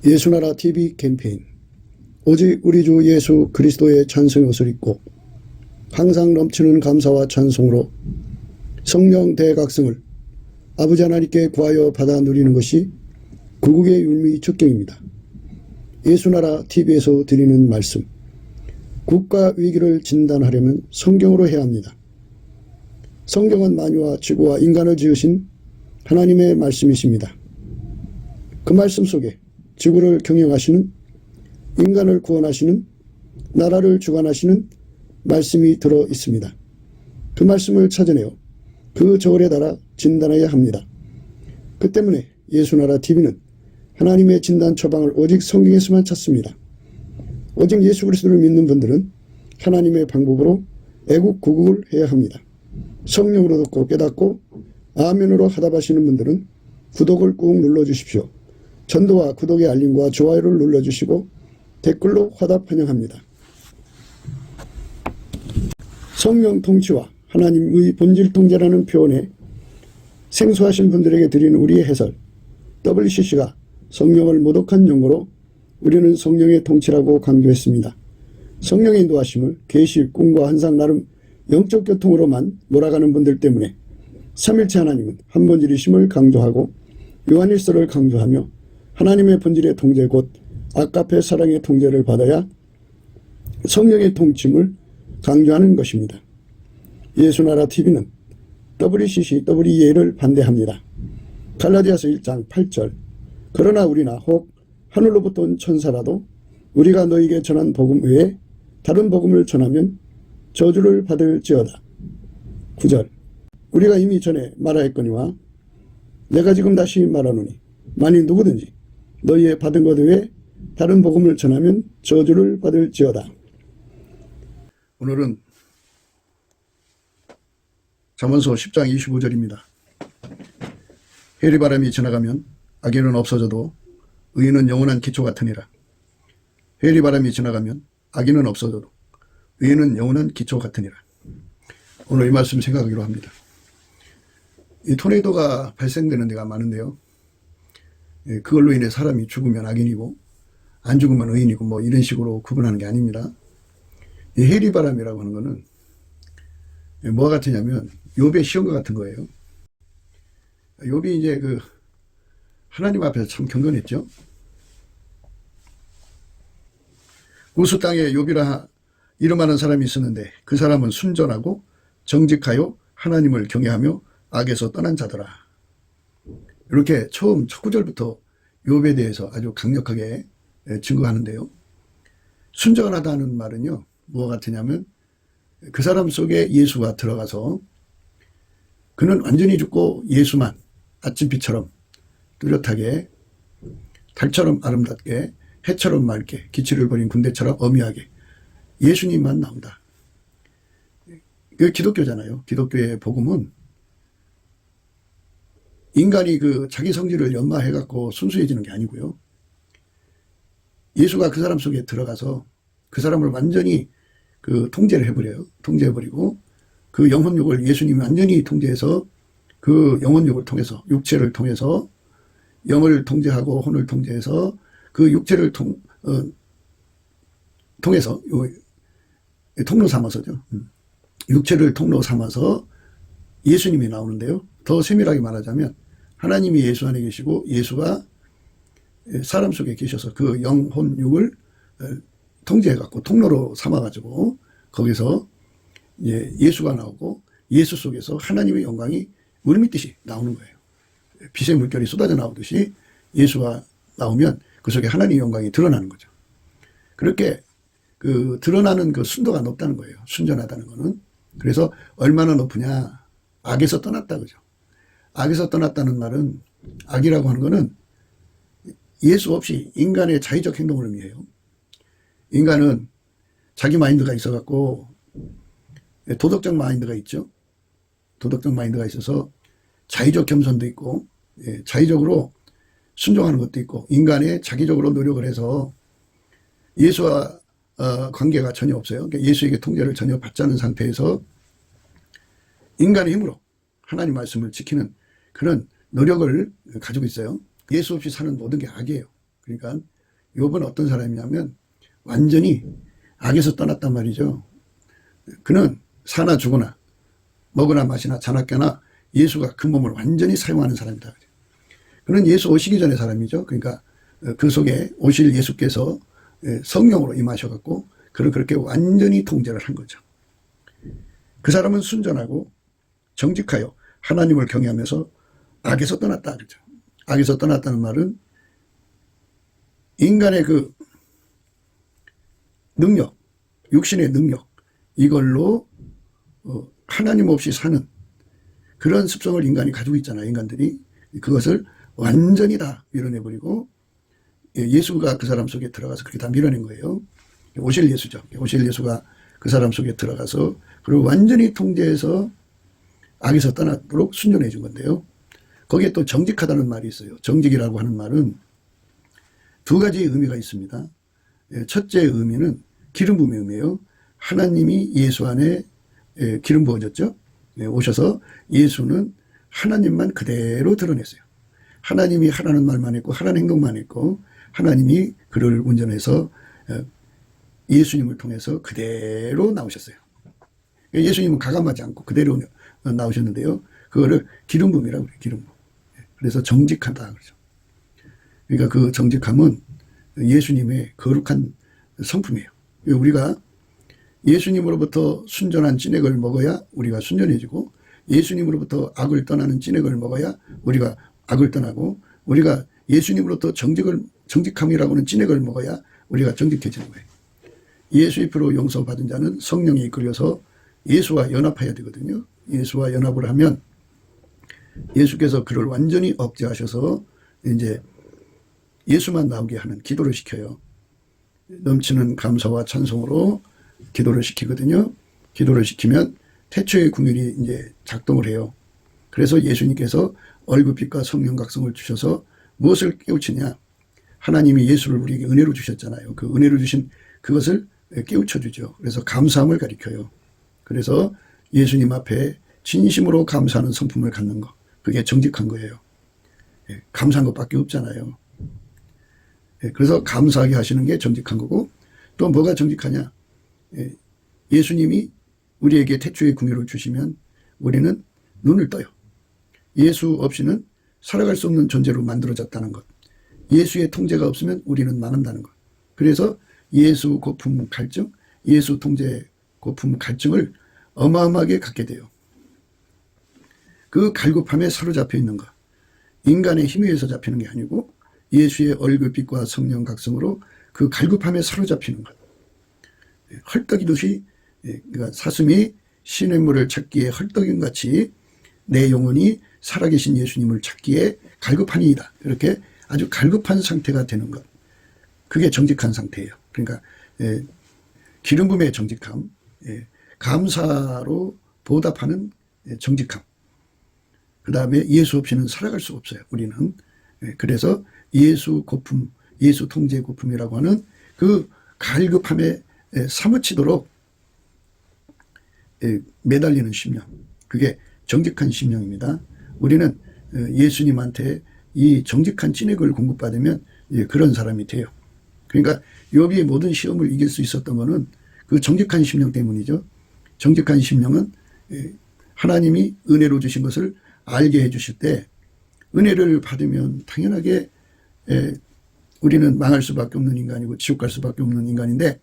예수나라 TV 캠페인 오직 우리 주 예수 그리스도의 찬송의 옷을 입고 항상 넘치는 감사와 찬송으로 성령 대각성을 아버지 하나님께 구하여 받아 누리는 것이 구국의 율미 축경입니다. 예수나라 TV에서 드리는 말씀, 국가 위기를 진단하려면 성경으로 해야 합니다. 성경은 만유와 지구와 인간을 지으신 하나님의 말씀이십니다. 그 말씀 속에 지구를 경영하시는, 인간을 구원하시는, 나라를 주관하시는 말씀이 들어 있습니다. 그 말씀을 찾아내어 그 저울에 달아 진단해야 합니다. 그 때문에 예수나라 TV는 하나님의 진단 처방을 오직 성경에서만 찾습니다. 오직 예수 그리스도를 믿는 분들은 하나님의 방법으로 애국 구국을 해야 합니다. 성령으로 듣고 깨닫고 아멘으로 화답하시는 분들은 구독을 꾹 눌러주십시오. 전도와 구독의 알림과 좋아요를 눌러주시고 댓글로 화답 환영합니다. 성령 통치와 하나님의 본질 통제라는 표현에 생소하신 분들에게 드리는 우리의 해설, WCC가 성령을 모독한 용어로 우리는 성령의 통치라고 강조했습니다. 성령의 인도하심을 계시, 꿈과 환상 나름 영적 교통으로만 몰아가는 분들 때문에 삼일체 하나님은 한 본질이심을 강조하고 요한일서를 강조하며 하나님의 본질의 통제 곧 아가페 사랑의 통제를 받아야 성령의 통침을 강조하는 것입니다. 예수나라 TV는 WCC, WEA를 반대합니다. 갈라디아서 1장 8절 그러나 우리나 혹 하늘로부터 온 천사라도 우리가 너에게 전한 복음 외에 다른 복음을 전하면 저주를 받을지어다. 9절 우리가 이미 전에 말하였거니와 내가 지금 다시 말하노니 만일 누구든지 너희의 받은 것 외에 다른 복음을 전하면 저주를 받을지어다. 오늘은 잠언서 10장 25절입니다. 해리바람이 지나가면 악인은 없어져도 의인은 영원한 기초 같으니라. 해리바람이 지나가면 악인은 없어져도 의인은 영원한 기초 같으니라. 오늘 이 말씀 생각하기로 합니다. 이 토네이도가 발생되는 데가 많은데요. 그걸로 인해 사람이 죽으면 악인이고 안 죽으면 의인이고 뭐 이런 식으로 구분하는 게 아닙니다. 이 해리바람이라고 하는 거는 뭐가 같으냐면 욥의 시험과 같은 거예요. 욥이 이제 그 하나님 앞에서 참 경건했죠. 우스 땅에 욥이라 이름하는 사람이 있었는데 그 사람은 순전하고 정직하여 하나님을 경외하며 악에서 떠난 자더라. 이렇게 처음 첫 구절부터 욥에 대해서 아주 강력하게 증거하는데요. 순전하다는 말은요, 뭐가 같으냐면 그 사람 속에 예수가 들어가서 그는 완전히 죽고 예수만 아침빛처럼 뚜렷하게 달처럼 아름답게 해처럼 맑게 기치를 버린 군대처럼 엄히하게 예수님만 나온다. 그 기독교잖아요. 기독교의 복음은 인간이 그 자기 성질을 연마해갖고 순수해지는 게 아니고요. 예수가 그 사람 속에 들어가서 그 사람을 완전히 그 통제를 해버려요. 통제해버리고 그 영혼욕을 예수님이 완전히 통제해서 그 영혼욕을 통해서 육체를 통해서 영을 통제하고 혼을 통제해서 그 육체를 통해서 통로 삼아서죠. 육체를 통로 삼아서 예수님이 나오는데요. 더 세밀하게 말하자면 하나님이 예수 안에 계시고 예수가 사람 속에 계셔서 그 영혼 육을 통제해갖고 통로로 삼아가지고 거기서 예수가 나오고 예수 속에서 하나님의 영광이 물밀듯이 나오는 거예요. 빛의 물결이 쏟아져 나오듯이 예수가 나오면 그 속에 하나님의 영광이 드러나는 거죠. 그렇게 그 드러나는 그 순도가 높다는 거예요. 순전하다는 거는. 그래서 얼마나 높으냐. 악에서 떠났다 그죠. 악에서 떠났다는 말은 악이라고 하는 거는 예수 없이 인간의 자의적 행동을 의미해요. 인간은 자기 마인드가 있어갖고 도덕적 마인드가 있죠. 도덕적 마인드가 있어서 자의적 겸손도 있고 자의적으로 순종하는 것도 있고 인간의 자기적으로 노력을 해서 예수와 관계가 전혀 없어요. 그러니까 예수에게 통제를 전혀 받지 않은 상태에서 인간의 힘으로 하나님 말씀을 지키는 그런 노력을 가지고 있어요. 예수 없이 사는 모든 게 악이에요. 그러니까 욥은 어떤 사람이냐면 완전히 악에서 떠났단 말이죠. 그는 사나 죽으나 먹으나 마시나 자나 깨나 예수가 그 몸을 완전히 사용하는 사람이다. 그는 예수 오시기 전의 사람이죠. 그러니까 그 속에 오실 예수께서 성령으로 임하셔갖고 그를 그렇게 완전히 통제를 한 거죠. 그 사람은 순전하고 정직하여 하나님을 경외하면서 악에서 떠났다. 그렇죠. 악에서 떠났다는 말은 인간의 그 능력, 육신의 능력, 이걸로 하나님 없이 사는 그런 습성을 인간이 가지고 있잖아요. 인간들이. 그것을 완전히 다 밀어내버리고 예수가 그 사람 속에 들어가서 그렇게 다 밀어낸 거예요. 오실 예수죠. 오실 예수가 그 사람 속에 들어가서 그리고 완전히 통제해서 악에서 떠나도록 순전해 준 건데요. 거기에 또 정직하다는 말이 있어요. 정직이라고 하는 말은 두 가지 의미가 있습니다. 첫째 의미는 기름 부음의 의미예요. 하나님이 예수 안에 기름 부어졌죠. 오셔서 예수는 하나님만 그대로 드러냈어요. 하나님이 하라는 말만 했고 하라는 행동만 했고 하나님이 그를 운전해서 예수님을 통해서 그대로 나오셨어요. 예수님은 가감하지 않고 그대로 나오셨는데요. 그거를 기름 부음이라고 그래요. 기름 부음. 그래서 정직하다 그러죠. 그러니까 그 정직함은 예수님의 거룩한 성품이에요. 우리가 예수님으로부터 순전한 찐액을 먹어야 우리가 순전해지고 예수님으로부터 악을 떠나는 찐액을 먹어야 우리가 악을 떠나고 우리가 예수님으로부터 정직함이라고 하는 찐액을 먹어야 우리가 정직해지는 거예요. 예수의 피로 용서받은 자는 성령이 이끌려서 예수와 연합해야 되거든요. 예수와 연합을 하면 예수께서 그를 완전히 억제하셔서 이제 예수만 나오게 하는 기도를 시켜요. 넘치는 감사와 찬송으로 기도를 시키거든요. 기도를 시키면 태초의 궁율이 이제 작동을 해요. 그래서 예수님께서 얼굴빛과 성령 각성을 주셔서 무엇을 깨우치냐? 하나님이 예수를 우리에게 은혜로 주셨잖아요. 그 은혜로 주신 그것을 깨우쳐 주죠. 그래서 감사함을 가리켜요. 그래서 예수님 앞에 진심으로 감사하는 성품을 갖는 것. 그게 정직한 거예요. 감사한 것밖에 없잖아요. 그래서 감사하게 하시는 게 정직한 거고 또 뭐가 정직하냐? 예수님이 우리에게 태초의 궁유를 주시면 우리는 눈을 떠요. 예수 없이는 살아갈 수 없는 존재로 만들어졌다는 것. 예수의 통제가 없으면 우리는 망한다는 것. 그래서 예수 고품 갈증, 예수 통제 고품 갈증을 어마어마하게 갖게 돼요. 그 갈급함에 사로잡혀 있는 것. 인간의 힘에 의해서 잡히는 게 아니고 예수의 얼굴빛과 성령 각성으로 그 갈급함에 사로잡히는 것. 헐떡이듯이 그러니까 사슴이 시냇물을 찾기에 헐떡인 같이 내 영혼이 살아계신 예수님을 찾기에 갈급하니이다. 이렇게 아주 갈급한 상태가 되는 것. 그게 정직한 상태예요. 그러니까 기름 부음의 정직함, 감사로 보답하는 정직함. 그 다음에 예수 없이는 살아갈 수 없어요. 우리는. 그래서 예수 고품, 예수 통제 고품이라고 하는 그 갈급함에 사무치도록 매달리는 심령. 그게 정직한 심령입니다. 우리는 예수님한테 이 정직한 찐액을 공급받으면 그런 사람이 돼요. 그러니까 욥이 모든 시험을 이길 수 있었던 것은 그 정직한 심령 때문이죠. 정직한 심령은 하나님이 은혜로 주신 것을 알게 해주실 때 은혜를 받으면 당연하게 우리는 망할 수밖에 없는 인간이고 지옥 갈 수밖에 없는 인간인데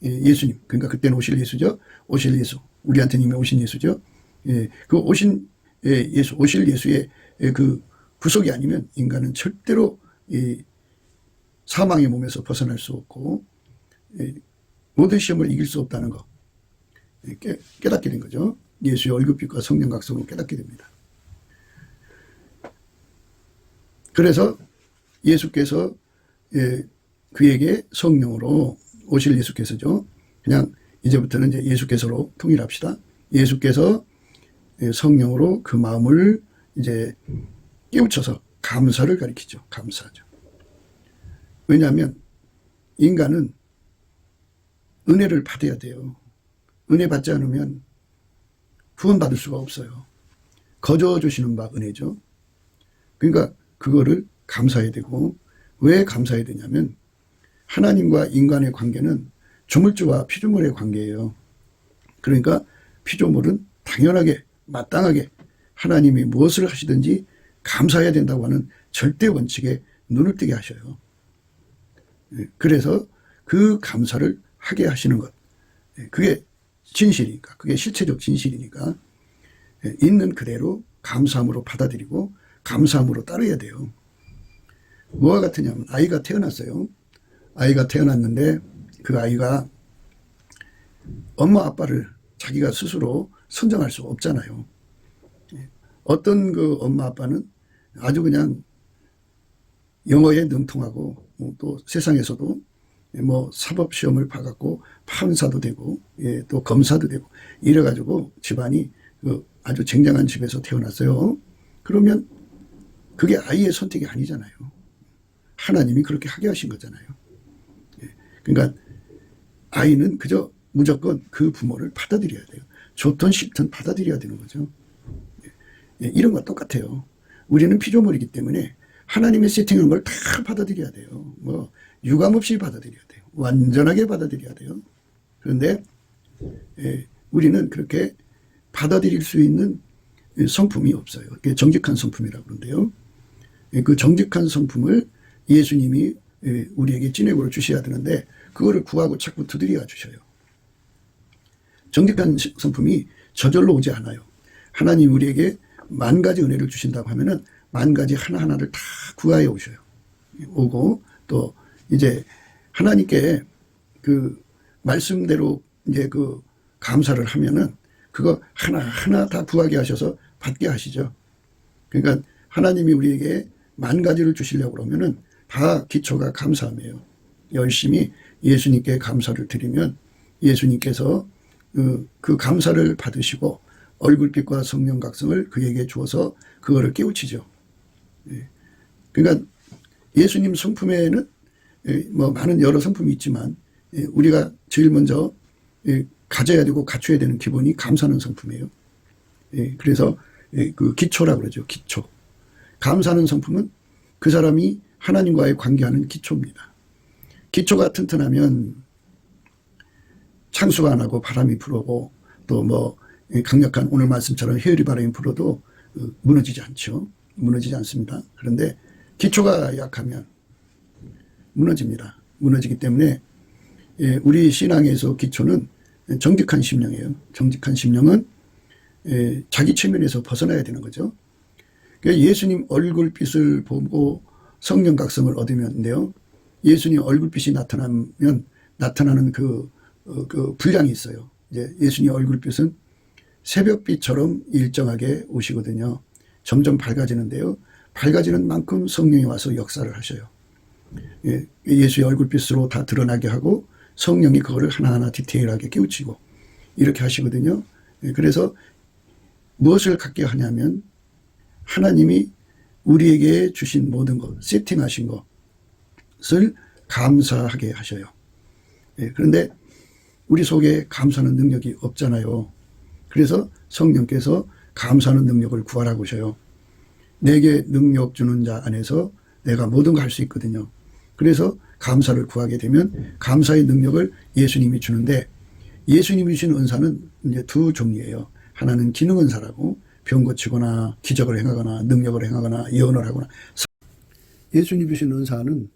예수님, 그러니까 그때는 오실 예수죠. 오실 예수, 우리한테는 이미 오신 예수죠. 그 오신 예수, 오실 예수의 그 구속이 아니면 인간은 절대로 사망의 몸에서 벗어날 수 없고 모든 시험을 이길 수 없다는 거 깨닫게 된 거죠. 예수의 얼굴빛과 성령 각성으로 깨닫게 됩니다. 그래서 예수께서 그에게 성령으로 오실 예수께서죠. 그냥 이제부터는 이제 예수께서로 통일합시다. 예수께서 성령으로 그 마음을 이제 깨우쳐서 감사를 가리키죠. 감사죠. 왜냐하면 인간은 은혜를 받아야 돼요. 은혜 받지 않으면 구원받을 수가 없어요. 거저 주시는 바 은혜죠. 그러니까 그거를 감사해야 되고 왜 감사해야 되냐면 하나님과 인간의 관계는 조물주와 피조물의 관계예요. 그러니까 피조물은 당연하게 마땅하게 하나님이 무엇을 하시든지 감사해야 된다고 하는 절대 원칙에 눈을 뜨게 하셔요. 그래서 그 감사를 하게 하시는 것, 그게 진실이니까, 그게 실체적 진실이니까 있는 그대로 감사함으로 받아들이고 감사함으로 따라야 돼요. 뭐와 같으냐면 아이가 태어났어요. 아이가 태어났는데 그 아이가 엄마 아빠를 자기가 스스로 선정할 수 없잖아요. 어떤 그 엄마 아빠는 아주 그냥 영어에 능통하고 또 세상에서도 뭐 사법시험을 봐갖고 판사도 되고 또 검사도 되고 이래가지고 집안이 아주 쟁쟁한 집에서 태어났어요. 그러면 그게 아이의 선택이 아니잖아요. 하나님이 그렇게 하게 하신 거잖아요. 그러니까 아이는 그저 무조건 그 부모를 받아들여야 돼요. 좋든 싫든 받아들여야 되는 거죠. 이런 거 똑같아요. 우리는 피조물이기 때문에 하나님의 세팅한 걸 다 받아들여야 돼요. 뭐 유감 없이 받아들여야 돼요. 완전하게 받아들여야 돼요. 그런데 우리는 그렇게 받아들일 수 있는 성품이 없어요. 그게 정직한 성품이라고 그러는데요. 그 정직한 성품을 예수님이 우리에게 찐액으로 주셔야 되는데 그거를 구하고 자꾸 두드려 주셔요. 정직한 성품이 저절로 오지 않아요. 하나님 우리에게 10,000가지 은혜를 주신다고 하면은 10,000가지 하나하나를 다 구하여 오셔요. 오고 또 이제 하나님께 그 말씀대로 이제 그 감사를 하면은 그거 하나하나 다 구하게 하셔서 받게 하시죠. 그러니까 하나님이 우리에게 10,000가지를 주시려고 그러면은 다 기초가 감사함이에요. 열심히 예수님께 감사를 드리면 예수님께서 그 감사를 받으시고 얼굴빛과 성령 각성을 그에게 주어서 그거를 깨우치죠. 그러니까 예수님 성품에는 뭐 많은 여러 성품이 있지만 우리가 제일 먼저 가져야 되고 갖춰야 되는 기본이 감사하는 성품이에요. 그래서 그 기초라고 그러죠. 기초. 감사하는 성품은 그 사람이 하나님과의 관계하는 기초입니다. 기초가 튼튼하면 창수가 안 하고 바람이 불어오고 또 뭐 강력한 오늘 말씀처럼 해열이 바람이 불어도 무너지지 않죠. 무너지지 않습니다. 그런데 기초가 약하면 무너집니다. 무너지기 때문에 우리 신앙에서 기초는 정직한 심령이에요. 정직한 심령은 자기 체면에서 벗어나야 되는 거죠. 그러니까 예수님 얼굴빛을 보고 성령 각성을 얻으면요. 예수님 얼굴빛이 나타나면 나타나는 그 분량이 있어요. 이제 예수님 얼굴빛은 새벽빛처럼 일정하게 오시거든요. 점점 밝아지는데요. 밝아지는 만큼 성령이 와서 역사를 하셔요. 예수의 얼굴빛으로 다 드러나게 하고 성령이 그거를 하나하나 디테일하게 깨우치고 이렇게 하시거든요. 그래서 무엇을 갖게 하냐면 하나님이 우리에게 주신 모든 것, 세팅하신 것을 감사하게 하셔요. 그런데 우리 속에 감사하는 능력이 없잖아요. 그래서 성령께서 감사하는 능력을 구하라고 하셔요. 내게 능력 주는 자 안에서 내가 모든 걸 할 수 있거든요. 그래서 감사를 구하게 되면 감사의 능력을 예수님이 주는데 예수님이 주신 은사는 이제 두 종류예요. 하나는 기능 은사라고 병 고치거나 기적을 행하거나 능력을 행하거나 예언을 하거나. 예수님이 주신 은사는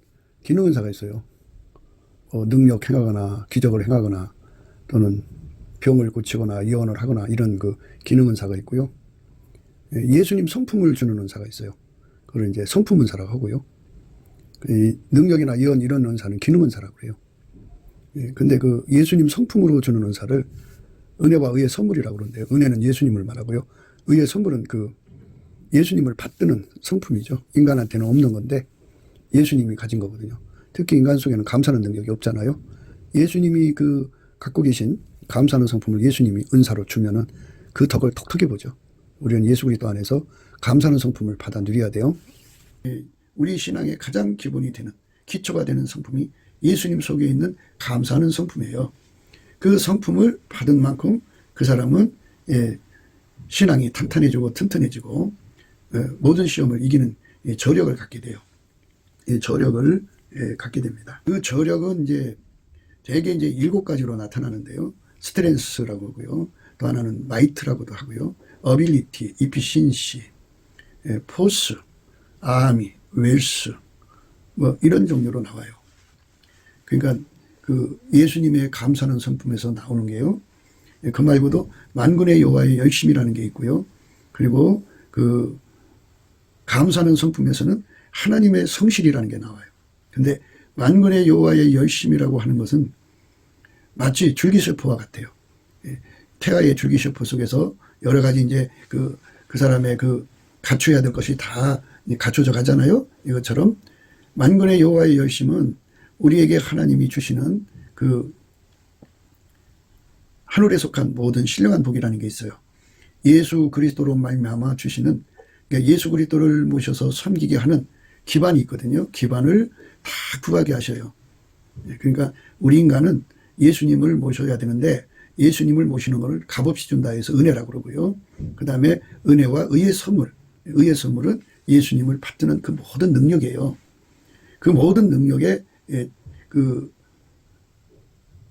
기능 은사가 있어요. 능력 행하거나 기적을 행하거나 또는 병을 고치거나 예언을 하거나 이런 그 기능 은사가 있고요. 예수님 성품을 주는 은사가 있어요. 그걸 이제 성품 은사라고 하고요. 능력이나 예언 이런 은사는 기능 은사라고 그래요. 근데 그 예수님 성품으로 주는 은사를 은혜와 의의 선물이라고 그러는데요. 은혜는 예수님을 말하고요. 의의 선물은 그 예수님을 받드는 성품이죠. 인간한테는 없는 건데 예수님이 가진 거거든요. 특히 인간 속에는 감사하는 능력이 없잖아요. 예수님이 그 갖고 계신 감사하는 성품을 예수님이 은사로 주면은 그 덕을 톡톡히 보죠. 우리는 예수 그리스도 안에서 감사하는 성품을 받아 누려야 돼요. 우리 신앙의 가장 기본이 되는 기초가 되는 성품이 예수님 속에 있는 감사하는 성품이에요. 그 성품을 받은 만큼 그 사람은 신앙이 탄탄해지고 튼튼해지고 모든 시험을 이기는 저력을 갖게 돼요. 저력을 갖게 됩니다. 그 저력은 이제 대개 이제 7가지로 나타나는데요. 스트렝스라고 하고요. 또 하나는 마이트라고도 하고요. 어빌리티, 이피신시, 포스, 아미, 웰스 뭐 이런 종류로 나와요. 그러니까 그 예수님의 감사하는 성품에서 나오는 게요. 그 말고도 만군의 여호와의 열심이라는 게 있고요. 그리고 그 감사하는 성품에서는 하나님의 성실이라는 게 나와요. 근데 만군의 여호와의 열심이라고 하는 것은 마치 줄기세포와 같아요. 태아의 줄기세포 속에서 여러 가지 이제 그 사람의 그 갖춰야 될 것이 다 갖춰져 가잖아요. 이것처럼 만군의 여호와의 열심은 우리에게 하나님이 주시는 그 하늘에 속한 모든 신령한 복이라는 게 있어요. 예수 그리스도로 말미암아 주시는, 그러니까 예수 그리스도를 모셔서 섬기게 하는 기반이 있거든요. 기반을 다 구하게 하셔요. 그러니까 우리 인간은 예수님을 모셔야 되는데 예수님을 모시는 것을 값없이 준다 해서 은혜라고 그러고요. 그 다음에 은혜와 의의 선물, 의의 선물은 예수님을 받드는 그 모든 능력이에요. 그 모든 능력에 그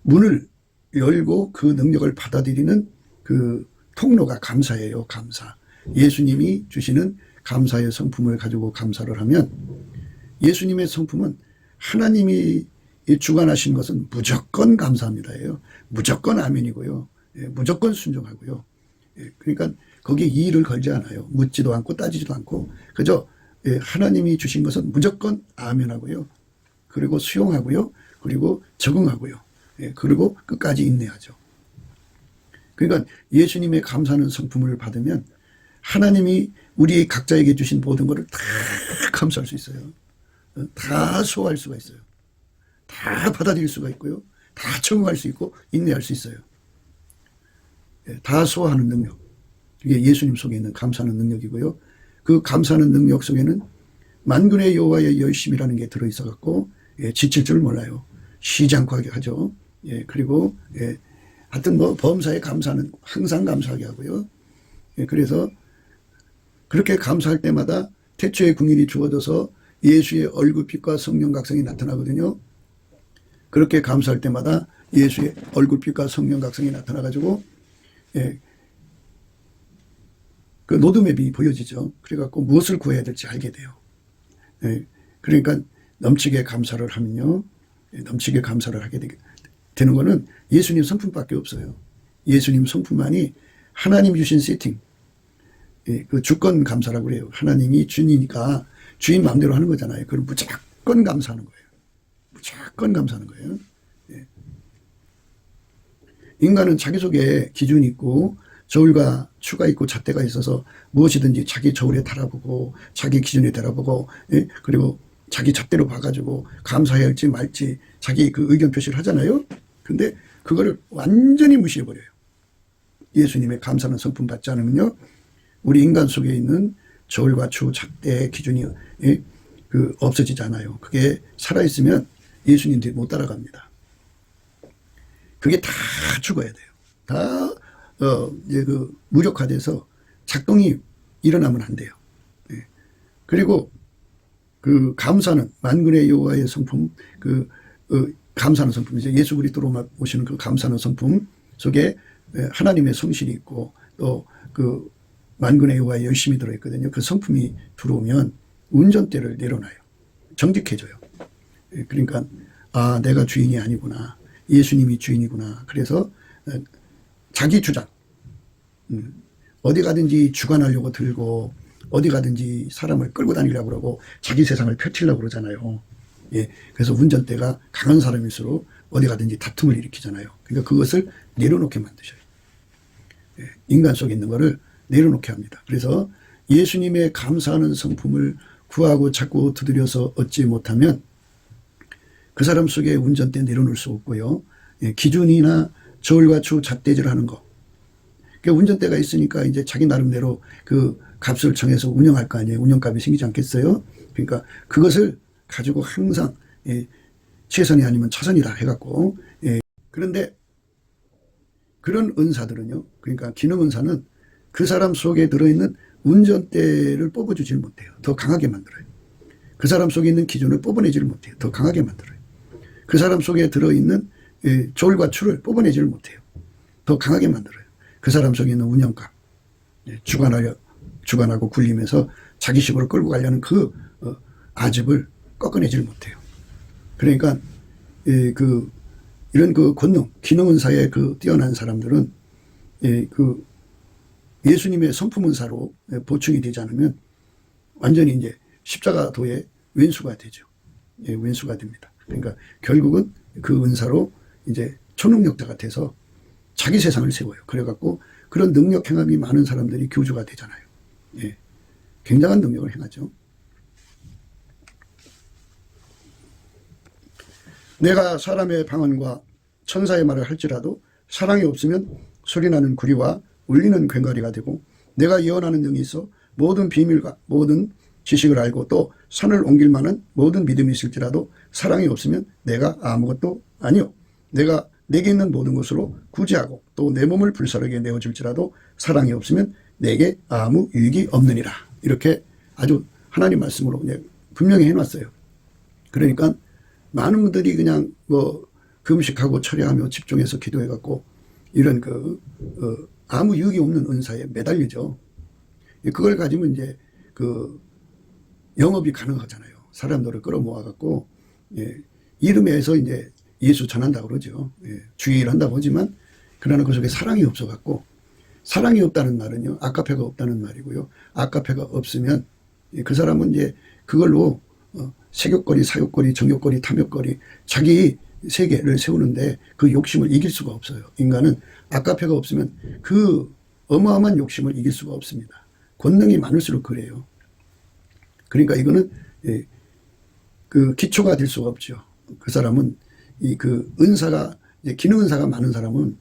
문을 열고 그 능력을 받아들이는 그 통로가 감사예요. 감사. 예수님이 주시는 감사의 성품을 가지고 감사를 하면, 예수님의 성품은 하나님이 주관하신 것은 무조건 감사합니다예요. 무조건 아멘이고요. 무조건 순종하고요. 그러니까 거기에 이의를 걸지 않아요. 묻지도 않고 따지지도 않고 그저 하나님이 주신 것은 무조건 아멘하고요. 그리고 수용하고요. 그리고 적응하고요. 그리고 끝까지 인내하죠. 그러니까 예수님의 감사하는 성품을 받으면 하나님이 우리 각자에게 주신 모든 것을 다 감사할 수 있어요. 다 소화할 수가 있어요. 다 받아들일 수가 있고요. 다 적응할 수 있고 인내할 수 있어요. 다 소화하는 능력. 이게 예수님 속에 있는 감사하는 능력이고요. 그 감사하는 능력 속에는 만군의 여호와의 열심이라는 게 들어있어 갖고 지칠 줄 몰라요. 쉬지 않고 하게 하죠. 그리고 하여튼 뭐 범사에 감사는 항상 감사하게 하고요. 그래서 그렇게 감사할 때마다 태초의 궁일이 주어져서 예수의 얼굴빛과 성령 각성이 나타나거든요. 그렇게 감사할 때마다 예수의 얼굴빛과 성령 각성이 나타나가지고 그 로드맵이 보여지죠. 그래갖고 무엇을 구해야 될지 알게 돼요. 그러니까 넘치게 감사를 하면요. 넘치게 감사를 하게 되는 거는 예수님 성품밖에 없어요. 예수님 성품만이 하나님 주신 세팅, 그 주권 감사라고 그래요. 하나님이 주니까 주인 마음대로 하는 거잖아요. 그걸 무조건 감사하는 거예요. 무조건 감사하는 거예요. 인간은 자기 속에 기준이 있고 저울과 추가 있고 잣대가 있어서 무엇이든지 자기 저울에 달아보고 자기 기준에 달아보고 그리고 자기 잣대로 봐가지고 감사해야 할지 말지 자기 그 의견 표시를 하잖아요. 근데 그거를 완전히 무시해버려요. 예수님의 감사는 성품 받지 않으면요. 우리 인간 속에 있는 저울과 추, 잣대의 기준이 그 없어지잖아요. 그게 살아있으면 예수님들이 못 따라갑니다. 그게 다 죽어야 돼요. 다 이제 그 무력화돼서 작동이 일어나면 안 돼요. 그리고 그 감사는 만군의 여호와의 성품, 감사하는 성품, 이제 예수 그리스도로 오시는 그 감사하는 성품 속에 하나님의 성실이 있고 또 그 만군의 여호와의 열심이 들어있거든요. 그 성품이 들어오면 운전대를 내려놔요. 정직해져요. 그러니까 아, 내가 주인이 아니구나. 예수님이 주인이구나. 그래서 자기 주장, 어디 가든지 주관하려고 들고 어디 가든지 사람을 끌고 다니려고 그러고 자기 세상을 펼치려고 그러잖아요. 그래서 운전대가 강한 사람일수록 어디 가든지 다툼을 일으키잖아요. 그러니까 그것을 내려놓게 만드셔요. 인간 속에 있는 거를 내려놓게 합니다. 그래서 예수님의 감사하는 성품을 구하고 찾고 두드려서 얻지 못하면 그 사람 속에 운전대 내려놓을 수 없고요. 기준이나 저울과 추, 잣대질을 하는 거. 그러니까 운전대가 있으니까 이제 자기 나름대로 그 값을 정해서 운영할 거 아니에요. 운영값이 생기지 않겠어요? 그러니까 그것을 가지고 항상 최선이 아니면 차선이다 해갖고 그런데 그런 은사들은요. 그러니까 기능 은사는 그 사람 속에 들어있는 운전대를 뽑아주질 못해요. 더 강하게 만들어요. 그 사람 속에 있는 기준을 뽑아내지를 못해요. 더 강하게 만들어요. 그 사람 속에 들어있는 졸과 추를 뽑아내지를 못해요. 더 강하게 만들어요. 그 사람 속에 있는 운영감, 주관하고 굴리면서 자기식으로 끌고 가려는 그 아집을 꺾어내지를 못해요. 그러니까 이런 그 권능, 기능은사에 그 뛰어난 사람들은 그 예수님의 성품은사로 보충이 되지 않으면 완전히 이제 십자가도의 왼수가 되죠. 왼수가 됩니다. 그러니까 결국은 그 은사로 이제 초능력자가 돼서 자기 세상을 세워요. 그래갖고 그런 능력 행함이 많은 사람들이 교주가 되잖아요. 굉장한 능력을 행하죠. 내가 사람의 방언과 천사의 말을 할지라도 사랑이 없으면 소리나는 구리와 울리는 괭과리가 되고, 내가 예언하는 능이 있어 모든 비밀과 모든 지식을 알고 또 산을 옮길 만한 모든 믿음이 있을지라도 사랑이 없으면 내가 아무것도 아니요. 내가 내게 있는 모든 것으로 구제하고 또 내 몸을 불사르게 내어줄지라도 사랑이 없으면 내게 아무 유익이 없느니라. 이렇게 아주 하나님 말씀으로 분명히 해놨어요. 그러니까 많은 분들이 그냥 금식하고 철야하며 집중해서 기도해갖고 이런 아무 유익이 없는 은사에 매달리죠. 그걸 가지면 이제 영업이 가능하잖아요. 사람들을 끌어모아갖고 이름에서 이제 예수 전한다고 그러죠. 주의를 한다고 하지만 그러나 그 속에 사랑이 없어갖고, 사랑이 없다는 말은요, 아카페가 없다는 말이고요. 아카페가 없으면 그 사람은 이제 그걸로 세욕거리, 사욕거리, 정욕거리, 탐욕거리, 자기 세계를 세우는데 그 욕심을 이길 수가 없어요. 인간은 아카페가 없으면 그 어마어마한 욕심을 이길 수가 없습니다. 권능이 많을수록 그래요. 그러니까 이거는 그 기초가 될 수가 없죠. 그 사람은 은사가, 기능 은사가 많은 사람은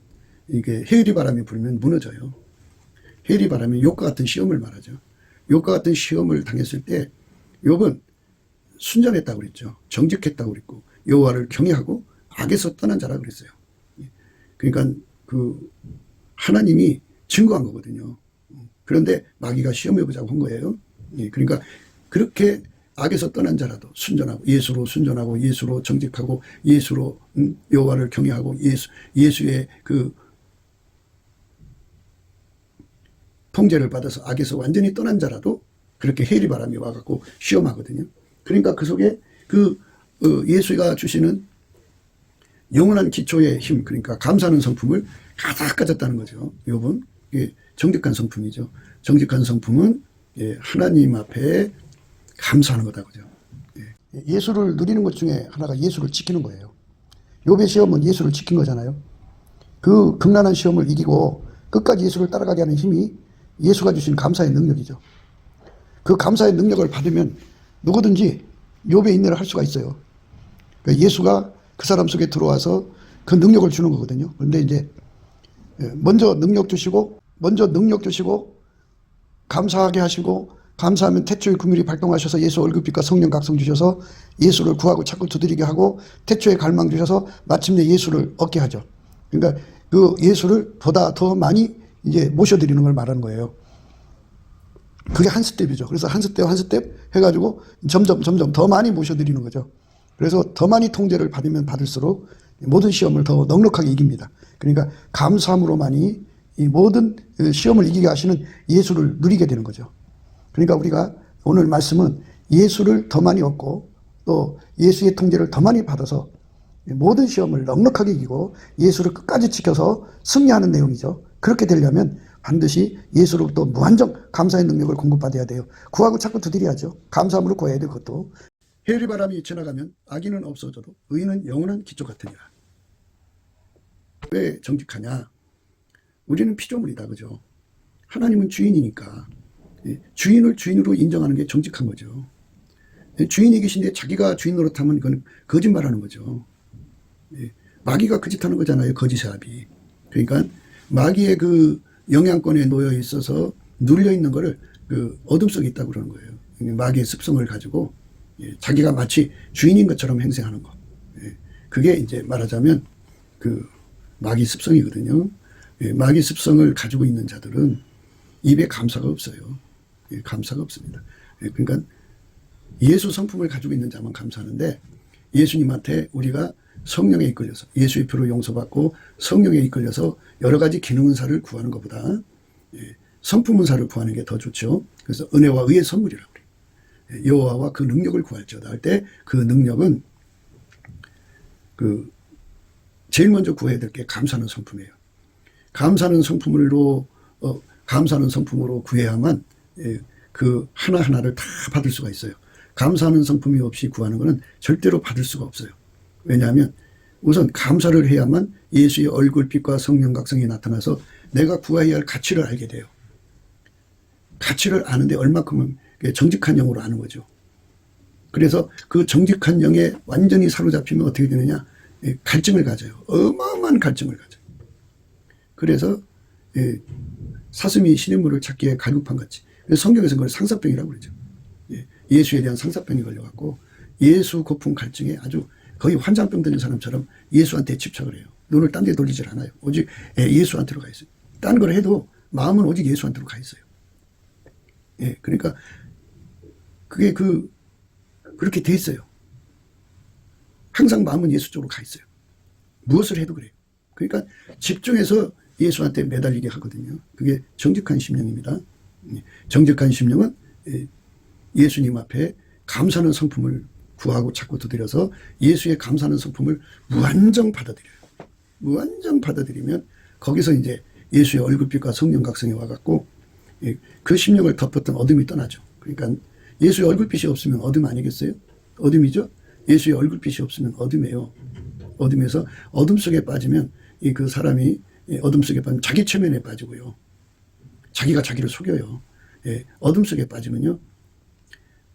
이게 해리 바람이 불면 무너져요. 해리 바람이 욥과 같은 시험을 말하죠. 욥과 같은 시험을 당했을 때 욥은 순전했다고 그랬죠. 정직했다고 그랬고 여호와를 경외하고 악에서 떠난 자라고 그랬어요. 그러니까 하나님이 증거한 거거든요. 그런데 마귀가 시험해보자고 한 거예요. 그러니까 그렇게 악에서 떠난 자라도 순전하고 예수로 순전하고 예수로 정직하고 예수로 여호와를 경외하고 예수의 통제를 받아서 악에서 완전히 떠난 자라도 그렇게 해리 바람이 와갖고 시험하거든요. 그러니까 그 속에 예수가 주시는 영원한 기초의 힘, 그러니까 감사하는 성품을 가득 가졌다는 거죠. 욥은 정직한 성품이죠. 정직한 성품은 하나님 앞에 감사하는 거다, 그죠. 예수를 누리는 것 중에 하나가 예수를 지키는 거예요. 욥의 시험은 예수를 지킨 거잖아요. 그 극난한 시험을 이기고 끝까지 예수를 따라가게 하는 힘이 예수가 주신 감사의 능력이죠. 그 감사의 능력을 받으면 누구든지 욥의 인내를 할 수가 있어요. 그러니까 예수가 그 사람 속에 들어와서 그 능력을 주는 거거든요. 그런데 이제 먼저 능력 주시고 감사하게 하시고, 감사하면 태초의 긍휼이 발동하셔서 예수 얼굴빛과 성령 각성 주셔서 예수를 구하고 찾고 두드리게 하고, 태초의 갈망 주셔서 마침내 예수를 얻게 하죠. 그러니까 그 예수를 보다 더 많이 이제 모셔드리는 걸 말하는 거예요. 그게 한 스텝이죠. 그래서 한 스텝 해가지고 점점 더 많이 모셔드리는 거죠. 그래서 더 많이 통제를 받으면 받을수록 모든 시험을 더 넉넉하게 이깁니다. 그러니까 감사함으로만이 이 모든 시험을 이기게 하시는 예수를 누리게 되는 거죠. 그러니까 우리가 오늘 말씀은 예수를 더 많이 얻고 또 예수의 통제를 더 많이 받아서 모든 시험을 넉넉하게 이기고 예수를 끝까지 지켜서 승리하는 내용이죠. 그렇게 되려면 반드시 예수로부터 무한정 감사의 능력을 공급받아야 돼요. 구하고 찾고 두드려야죠. 감사함으로 구해야 돼요. 그것도. 해리 바람이 지나가면 악인은 없어져도 의인은 영원한 기초 같으니라. 왜 정직하냐? 우리는 피조물이다, 그죠? 하나님은 주인이니까 주인을 주인으로 인정하는 게 정직한 거죠. 주인이 계신데 자기가 주인 노릇하면 그건 거짓말하는 거죠. 마귀가 그 짓 하는 거잖아요. 거짓의 합이. 그러니까 마귀의 그 영향권에 놓여 있어서 눌려 있는 거를 어둠 속에 있다고 그러는 거예요. 마귀의 습성을 가지고 자기가 마치 주인인 것처럼 행세하는 거. 그게 이제 말하자면 마귀 습성이거든요. 마귀 습성을 가지고 있는 자들은 입에 감사가 없어요. 감사가 없습니다. 그러니까 예수 성품을 가지고 있는 자만 감사하는데 예수님한테 우리가 성령에 이끌려서 예수의 피로 용서받고 성령에 이끌려서 여러 가지 기능은사를 구하는 것보다 성품은사를 구하는 게 더 좋죠. 그래서 은혜와 의의 선물이라고 그래요. 여호와와 그 능력을 구할지어다 할 때 그 능력은 제일 먼저 구해야 될 게 감사하는 성품이에요. 감사하는 성품으로 구해야만 그 하나하나를 다 받을 수가 있어요. 감사하는 성품이 없이 구하는 것은 절대로 받을 수가 없어요. 왜냐하면 우선 감사를 해야만 예수의 얼굴빛과 성령각성이 나타나서 내가 구해야 할 가치를 알게 돼요. 가치를 아는데 얼마큼은 정직한 영으로 아는 거죠. 그래서 그 정직한 영에 완전히 사로잡히면 어떻게 되느냐? 갈증을 가져요. 어마어마한 갈증을 가져요. 그래서 사슴이 시냇물을 찾기에 갈급한 같이. 성경에서 그걸 상사병이라고 그러죠. 예수에 대한 상사병이 걸려갖고 예수 고품 갈증에 아주 거의 환장병 드는 사람처럼 예수한테 집착을 해요. 눈을 딴 데 돌리질 않아요. 오직 예수한테로 가 있어요. 딴 걸 해도 마음은 오직 예수한테로 가 있어요. 그러니까 그게 그렇게 돼 있어요. 항상 마음은 예수 쪽으로 가 있어요. 무엇을 해도 그래요. 그러니까 집중해서 예수한테 매달리게 하거든요. 그게 정직한 심령입니다. 정직한 심령은 예수님 앞에 감사하는 성품을 구하고 찾고 두드려서 예수의 감사하는 성품을 무한정 받아들여요. 무한정 받아들이면 거기서 이제 예수의 얼굴빛과 성령 각성에 와갖고 그 심령을 덮었던 어둠이 떠나죠. 그러니까 예수의 얼굴빛이 없으면 어둠 아니겠어요? 어둠이죠. 예수의 얼굴빛이 없으면 어둠이에요. 어둠에서 어둠 속에 빠지면 그 사람이 어둠 속에 빠지면 자기 체면에 빠지고요. 자기가 자기를 속여요. 어둠 속에 빠지면요.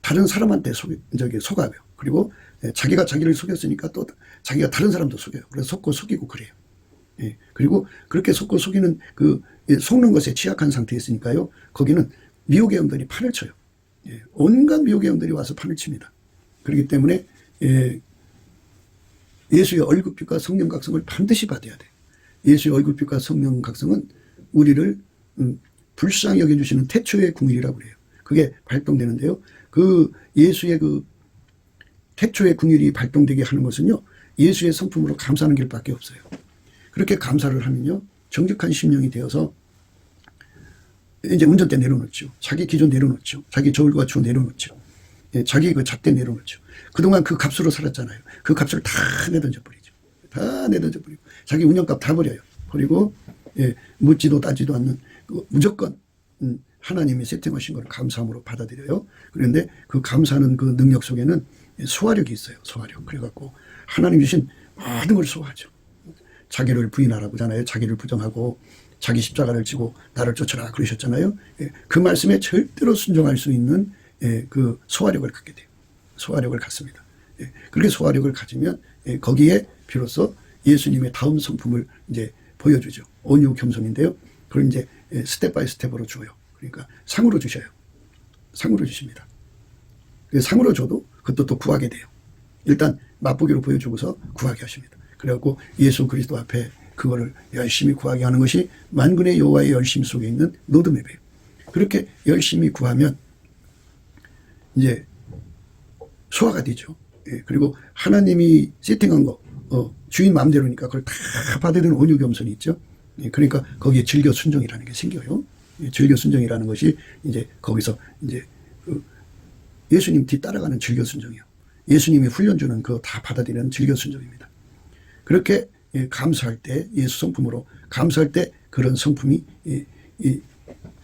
다른 사람한테 속아요. 그리고 자기가 자기를 속였으니까 또 자기가 다른 사람도 속여요. 그래서 속고 속이고 그래요. 그리고 그렇게 속고 속이는 속는 것에 취약한 상태에 있으니까요. 거기는 미혹의 영들이 판을 쳐요. 온갖 미혹의 영들이 와서 판을 칩니다. 그렇기 때문에 예수의 얼굴빛과 성령 각성을 반드시 받아야 돼요. 예수의 얼굴빛과 성령 각성은 우리를 불쌍히 여겨주시는 태초의 궁일이라고 그래요. 그게 발동되는데요. 예수의 태초의 궁일이 발동되게 하는 것은요. 예수의 성품으로 감사하는 길밖에 없어요. 그렇게 감사를 하면요. 정직한 심령이 되어서 이제 운전대 내려놓죠. 자기 기존 내려놓죠. 자기 저울과 주 내려놓죠. 자기 잣대 내려놓죠. 그동안 그 값으로 살았잖아요. 그 값을 다 내던져 버리죠. 다 내던져 버리고 자기 운영값 다 버려요. 그리고 묻지도 따지도 않는 무조건 하나님이 세팅하신 걸 감사함으로 받아들여요. 그런데 그 감사하는 그 능력 속에는 소화력이 있어요. 소화력. 그래갖고 하나님 주신 모든 걸 소화하죠. 자기를 부인하라고 하잖아요. 자기를 부정하고 자기 십자가를 지고 나를 쫓아라 그러셨잖아요. 그 말씀에 절대로 순종할 수 있는 그 소화력을 갖게 돼요. 소화력을 갖습니다. 그렇게 소화력을 가지면 거기에 비로소 예수님의 다음 성품을 이제 보여주죠. 온유 겸손인데요. 그걸 이제 스텝 바이 스텝으로 줘요. 그러니까 상으로 주셔요. 상으로 주십니다. 상으로 줘도 그것도 또 구하게 돼요. 일단 맛보기로 보여주고서 구하게 하십니다. 그래갖고 예수 그리스도 앞에 그거를 열심히 구하게 하는 것이 만군의 여호와의 열심 속에 있는 노드맵이에요. 그렇게 열심히 구하면 이제 소화가 되죠. 그리고 하나님이 세팅한 거 주인 마음대로니까 그걸 다 받아들이는 온유 겸손이 있죠. 그러니까 거기에 즐겨 순종이라는 게 생겨요. 즐겨 순종이라는 것이 이제 거기서 이제 예수님 뒤 따라가는 즐겨 순종이요. 예수님이 훈련 주는 그거 다 받아들이는 즐겨 순종입니다. 그렇게 감사할 때 예수 성품으로 감사할 때 그런 성품이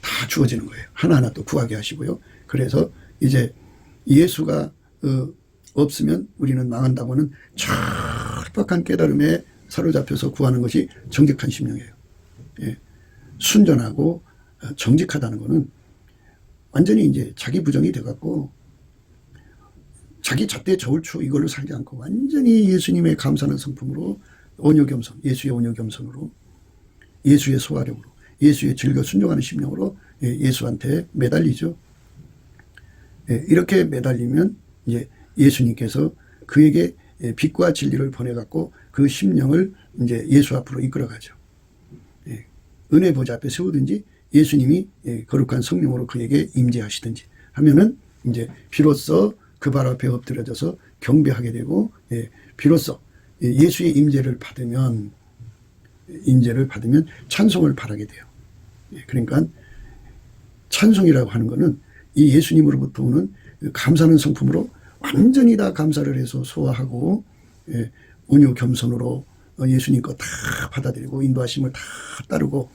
다 주어지는 거예요. 하나하나 또 구하게 하시고요. 그래서 이제 예수가 없으면 우리는 망한다고는 철박한 깨달음에 사로잡혀서 구하는 것이 정직한 심령이에요. 순전하고 정직하다는 것은 완전히 이제 자기 부정이 돼갖고 자기 잣대 저울추 이걸로 살지 않고 완전히 예수님의 감사하는 성품으로 온유 겸손, 예수의 온유 겸손으로 예수의 소화력으로 예수의 즐겨 순종하는 심령으로 예수한테 매달리죠. 이렇게 매달리면 이제 예수님께서 그에게 빛과 진리를 보내갖고 그 심령을 이제 예수 앞으로 이끌어가죠. 은혜 보좌 앞에 세우든지 예수님이 거룩한 성령으로 그에게 임재하시든지 하면은 이제 비로소 그 발 앞에 엎드려져서 경배하게 되고, 비로소 예수의 임재를 받으면 찬송을 바라게 돼요. 그러니까 찬송이라고 하는 것은 이 예수님으로부터 오는 감사하는 성품으로 완전히 다 감사를 해서 소화하고, 온유 겸손으로 예수님 거 다 받아들이고 인도하심을 다 따르고,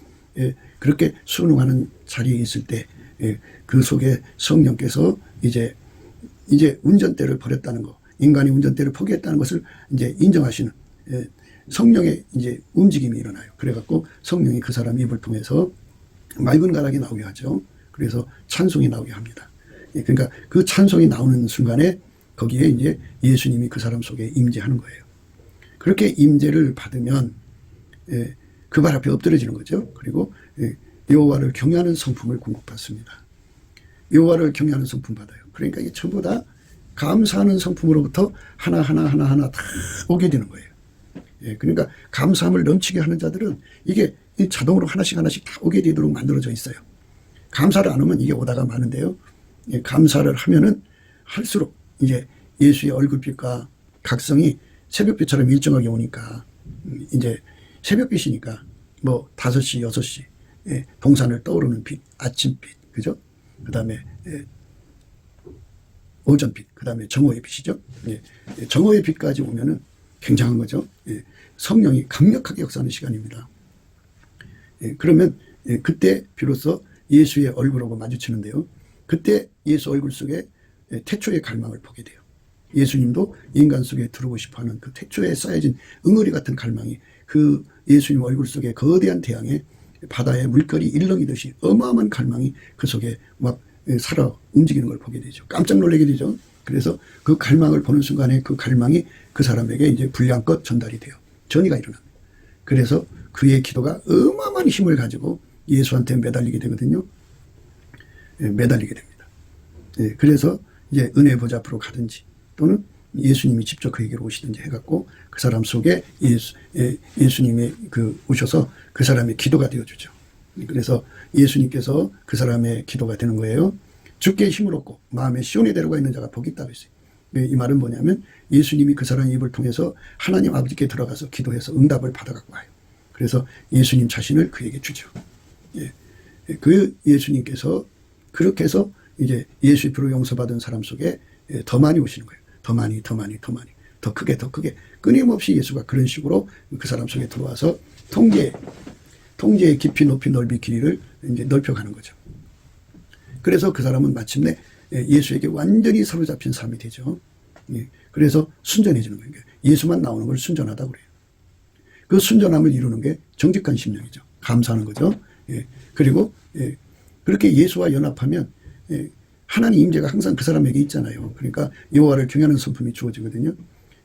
그렇게 순응하는 자리에 있을 때 그 속에 성령께서 이제 운전대를 버렸다는 거, 인간이 운전대를 포기했다는 것을 이제 인정하시는 성령의 이제 움직임이 일어나요. 그래갖고 성령이 그 사람 입을 통해서 맑은 가락이 나오게 하죠. 그래서 찬송이 나오게 합니다. 그러니까 그 찬송이 나오는 순간에 거기에 이제 예수님이 그 사람 속에 임재하는 거예요. 그렇게 임재를 받으면 그 발 앞에 엎드려지는 거죠. 그리고 여호와를 경외하는 성품을 공급받습니다. 여호와를 경외하는 성품 받아요. 그러니까 이게 전부 다 감사하는 성품으로부터 하나하나 다 오게 되는 거예요. 그러니까 감사함을 넘치게 하는 자들은 이게 자동으로 하나씩 다 오게 되도록 만들어져 있어요. 감사를 안 하면 이게 오다가 많은데요. 감사를 하면은 할수록 이제 예수의 얼굴빛과 각성이 새벽빛처럼 일정하게 오니까, 이제 새벽빛이니까 뭐 5시, 6시 동산을 떠오르는 빛, 아침빛, 그죠? 그 다음에 오전빛, 그 다음에 정오의 빛이죠. 정오의 빛까지 오면은 굉장한 거죠. 성령이 강력하게 역사하는 시간입니다. 그러면 그때 비로소 예수의 얼굴하고 마주치는데요. 그때 예수 얼굴 속에 태초의 갈망을 보게 돼요. 예수님도 인간 속에 들어오고 싶어하는 그 태초에 쌓여진 응어리 같은 갈망이 그 예수님 얼굴 속에 거대한 태양에 바다에 물결이 일렁이듯이 어마어마한 갈망이 그 속에 막 살아 움직이는 걸 보게 되죠. 깜짝 놀라게 되죠. 그래서 그 갈망을 보는 순간에 그 갈망이 그 사람에게 이제 분량껏 전달이 돼요. 전이가 일어납니다. 그래서 그의 기도가 어마어마한 힘을 가지고 예수한테 매달리게 되거든요. 매달리게 됩니다. 그래서 이제 은혜 보좌 앞으로 가든지 또는 예수님이 직접 그에게로 오시든지 해갖고 그 사람 속에 예수님이 오셔서 그 사람의 기도가 되어주죠. 그래서 예수님께서 그 사람의 기도가 되는 거예요. 주께 힘을 얻고 마음에 시온에 데려가 있는 자가 복이 있다고 했어요. 이 말은 뭐냐면 예수님이 그 사람의 입을 통해서 하나님 아버지께 들어가서 기도해서 응답을 받아갖고 와요. 그래서 예수님 자신을 그에게 주죠. 그 예수님께서 그렇게 해서 이제 예수의 피로 용서받은 사람 속에 더 많이 오시는 거예요. 더 많이, 더 크게, 끊임없이 예수가 그런 식으로 그 사람 속에 들어와서 통제의 깊이, 높이, 넓이, 길이를 이제 넓혀가는 거죠. 그래서 그 사람은 마침내 예수에게 완전히 사로잡힌 삶이 되죠. 그래서 순전해지는 거예요. 예수만 나오는 걸 순전하다고 그래요. 그 순전함을 이루는 게 정직한 심령이죠. 감사하는 거죠. 그리고 그렇게 예수와 연합하면 하나님 임재가 항상 그 사람에게 있잖아요. 그러니까 여호와를 경외하는 성품이 주어지거든요.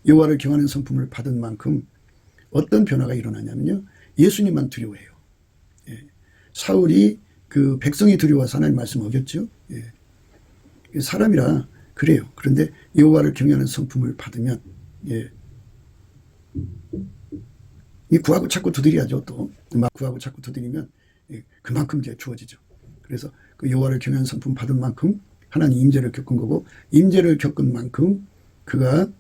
여호와를 경외하는 성품을 받은 만큼 어떤 변화가 일어나냐면요. 예수님만 두려워해요. 사울이 그 백성이 두려워서 하나님 말씀 어겼죠. 사람이라 그래요. 그런데 여호와를 경외하는 성품을 받으면 이 구하고 자꾸 두드려야죠. 또 막 구하고 자꾸 두드리면 그만큼 이제 주어지죠. 그래서 그 여호와를 경외하는 성품 받은 만큼 하나님 임재를 겪은 거고, 임재를 겪은 만큼 그가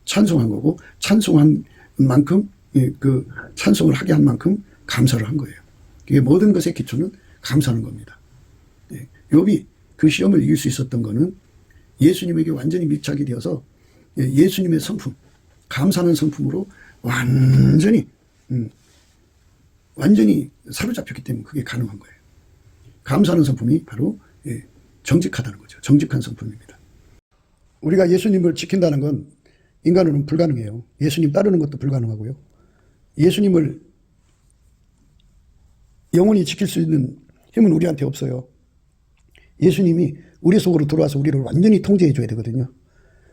찬송한 거고, 찬송한 만큼 그 찬송을 하게 한 만큼 감사를 한 거예요. 이게 모든 것의 기초는 감사하는 겁니다. 욥이 그 시험을 이길 수 있었던 거는 예수님에게 완전히 밀착이 되어서 예수님의 성품, 감사하는 성품으로 완전히 사로잡혔기 때문에 그게 가능한 거예요. 감사하는 성품이 바로 정직하다는 거죠. 정직한 성품입니다. 우리가 예수님을 지킨다는 건 인간으로는 불가능해요. 예수님 따르는 것도 불가능하고요. 예수님을 영원히 지킬 수 있는 힘은 우리한테 없어요. 예수님이 우리 속으로 들어와서 우리를 완전히 통제해 줘야 되거든요.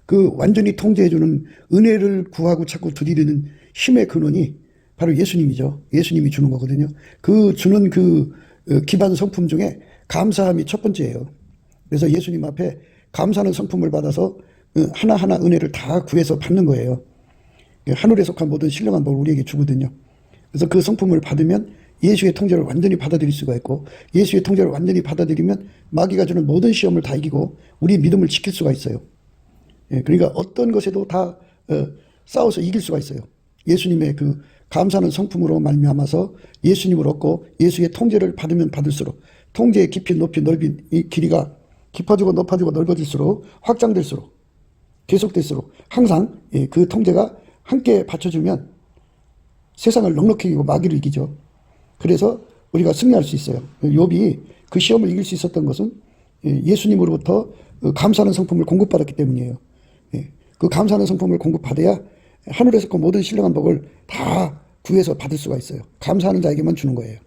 그 완전히 통제해 주는 은혜를 구하고 자꾸 두드리는 힘의 근원이 바로 예수님이죠. 예수님이 주는 거거든요. 그 주는 그 기반 성품 중에 감사함이 첫 번째예요. 그래서 예수님 앞에 감사하는 성품을 받아서 하나하나 은혜를 다 구해서 받는 거예요. 하늘에 속한 모든 신령한 복을 우리에게 주거든요. 그래서 그 성품을 받으면 예수의 통제를 완전히 받아들일 수가 있고, 예수의 통제를 완전히 받아들이면 마귀가 주는 모든 시험을 다 이기고 우리의 믿음을 지킬 수가 있어요. 예, 그러니까 어떤 것에도 다 싸워서 이길 수가 있어요. 예수님의 그 감사하는 성품으로 말미암아서 예수님을 얻고 예수의 통제를 받으면 받을수록, 통제의 깊이 높이 넓이 이 길이가 깊어지고 높아지고 넓어질수록, 확장될수록, 계속될수록 항상 그 통제가 함께 받쳐주면 세상을 넉넉히 이기고 마귀를 이기죠. 그래서 우리가 승리할 수 있어요. 욥이 그 시험을 이길 수 있었던 것은 예수님으로부터 감사하는 성품을 공급받았기 때문이에요. 그 감사하는 성품을 공급받아야 하늘에서 그 모든 신령한 복을 다 구해서 받을 수가 있어요. 감사하는 자에게만 주는 거예요.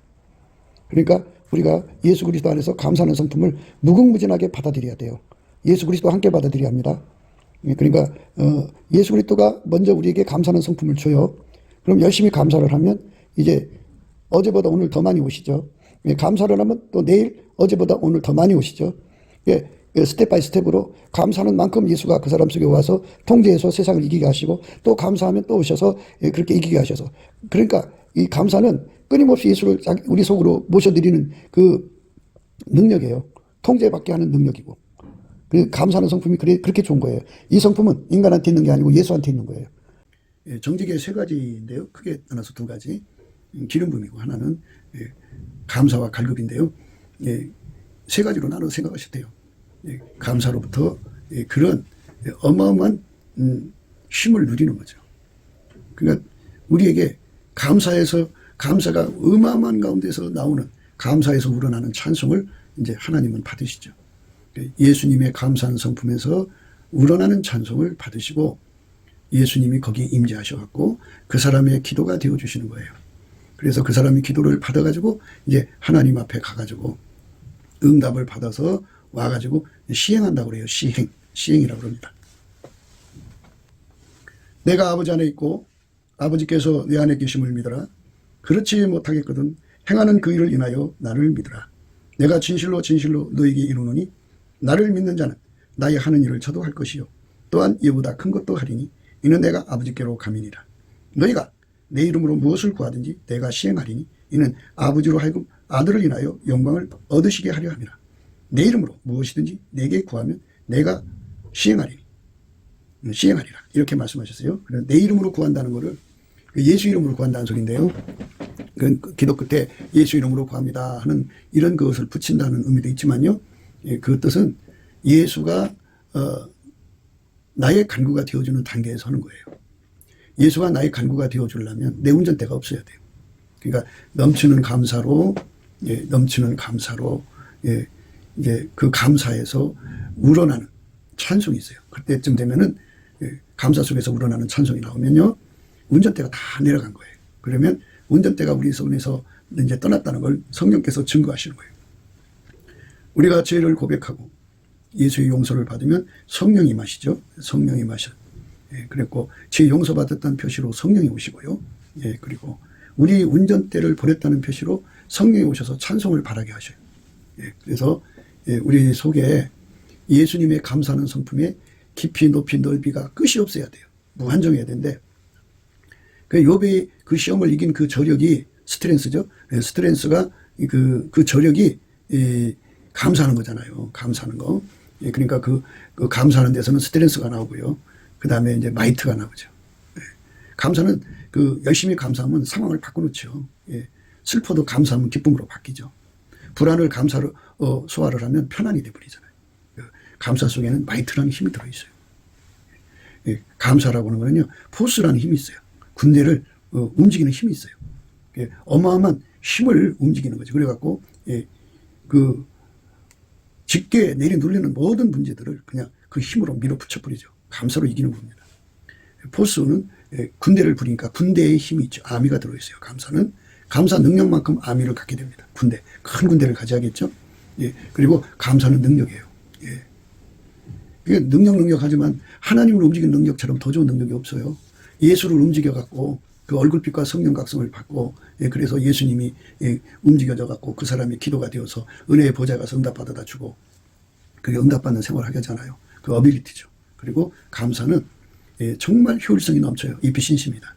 그러니까 우리가 예수 그리스도 안에서 감사하는 성품을 무궁무진하게 받아들여야 돼요. 예수 그리스도와 함께 받아들여야 합니다. 그러니까 예수 그리스도가 먼저 우리에게 감사하는 성품을 줘요. 그럼 열심히 감사를 하면 이제 어제보다 오늘 더 많이 오시죠. 감사를 하면 또 내일 어제보다 오늘 더 많이 오시죠. 스텝 바이 스텝으로 감사하는 만큼 예수가 그 사람 속에 와서 통제해서 세상을 이기게 하시고, 또 감사하면 또 오셔서 그렇게 이기게 하셔서, 그러니까 이 감사는 끊임없이 예수를 우리 속으로 모셔드리는 그 능력이에요. 통제받게 하는 능력이고, 그 감사하는 성품이 그렇게 좋은 거예요. 이 성품은 인간한테 있는 게 아니고 예수한테 있는 거예요. 정직의 세 가지인데요. 크게 나눠서 두 가지. 기름 부음이고 하나는 감사와 갈급인데요. 세 가지로 나눠 생각하셔도 돼요. 감사로부터 그런 어마어마한 힘을 누리는 거죠. 그러니까 우리에게 감사가 어마어마한 가운데서 나오는, 감사에서 우러나는 찬송을 이제 하나님은 받으시죠. 예수님의 감사한 성품에서 우러나는 찬송을 받으시고 예수님이 거기에 임재하셔갖고 그 사람의 기도가 되어주시는 거예요. 그래서 그 사람이 기도를 받아가지고 이제 하나님 앞에 가가지고 응답을 받아서 와가지고 시행한다고 그래요. 시행이라고 합니다. 내가 아버지 안에 있고 아버지께서 내 안에 계심을 믿어라. 그렇지 못하겠거든 행하는 그 일을 인하여 나를 믿으라. 내가 진실로 진실로 너에게 이루노니 나를 믿는 자는 나의 하는 일을 저도 할 것이요 또한 이보다 큰 것도 하리니 이는 내가 아버지께로 감이니라. 너희가 내 이름으로 무엇을 구하든지 내가 시행하리니 이는 아버지로 하여금 아들을 인하여 영광을 얻으시게 하려 함이라. 내 이름으로 무엇이든지 내게 구하면 내가 시행하리라. 이렇게 말씀하셨어요. 그래서 내 이름으로 구한다는 것을 예수 이름으로 구한다는 소리인데요. 그 기도 끝에 예수 이름으로 구합니다 하는 이런 것을 붙인다는 의미도 있지만요. 그 뜻은 예수가 나의 간구가 되어주는 단계에 서는 거예요. 예수가 나의 간구가 되어주려면 내 운전대가 없어야 돼요. 그러니까 넘치는 감사로 이제 그 감사에서 우러나는 찬송이 있어요. 그때쯤 되면은 감사 속에서 우러나는 찬송이 나오면요, 운전대가 다 내려간 거예요. 그러면 운전대가 우리 손에서 이제 떠났다는 걸 성령께서 증거하시는 거예요. 우리가 죄를 고백하고 예수의 용서를 받으면 성령이 임하시죠. 성령이 임하셔. 그랬고 죄 용서받았다는 표시로 성령이 오시고요. 그리고 우리 운전대를 버렸다는 표시로 성령이 오셔서 찬송을 바라게 하셔요. 그래서 우리 속에 예수님의 감사하는 성품에 깊이 높이 넓이가 끝이 없어야 돼요. 무한정해야 되는데, 그 욥이 그 시험을 이긴 그 저력이 스트렝스죠. 스트렝스가 그 저력이 감사하는 거잖아요. 감사하는 거. 그러니까 그 감사하는 데서는 스트렝스가 나오고요. 그 다음에 이제 마이트가 나오죠. 감사는 열심히 감사하면 상황을 바꿔놓죠. 슬퍼도 감사하면 기쁨으로 바뀌죠. 불안을 감사로 소화를 하면 편안이 돼버리잖아요. 감사 속에는 마이트라는 힘이 들어있어요. 감사라고 하는 거는요, 포스라는 힘이 있어요. 군대를 움직이는 힘이 있어요. 어마어마한 힘을 움직이는 거죠. 그래갖고 짙게 내리눌리는 모든 문제들을 그냥 그 힘으로 밀어붙여버리죠. 감사로 이기는 겁니다. 포스는 군대를 부리니까 군대의 힘이 있죠. 아미가 들어있어요. 감사는 감사 능력만큼 아미를 갖게 됩니다. 큰 군대를 가져야겠죠. 그리고 감사는 능력이에요. 이게 능력하지만 하나님을 움직이는 능력처럼 더 좋은 능력이 없어요. 예수를 움직여갖고 그 얼굴빛과 성령 각성을 받고, 그래서 예수님이 움직여져갖고 그 사람이 기도가 되어서 은혜의 보좌에 가서 응답받아다 주고, 그게 응답받는 생활을 하게 하잖아요. 그 어빌리티죠. 그리고 감사는 정말 효율성이 넘쳐요. 이피신시입니다.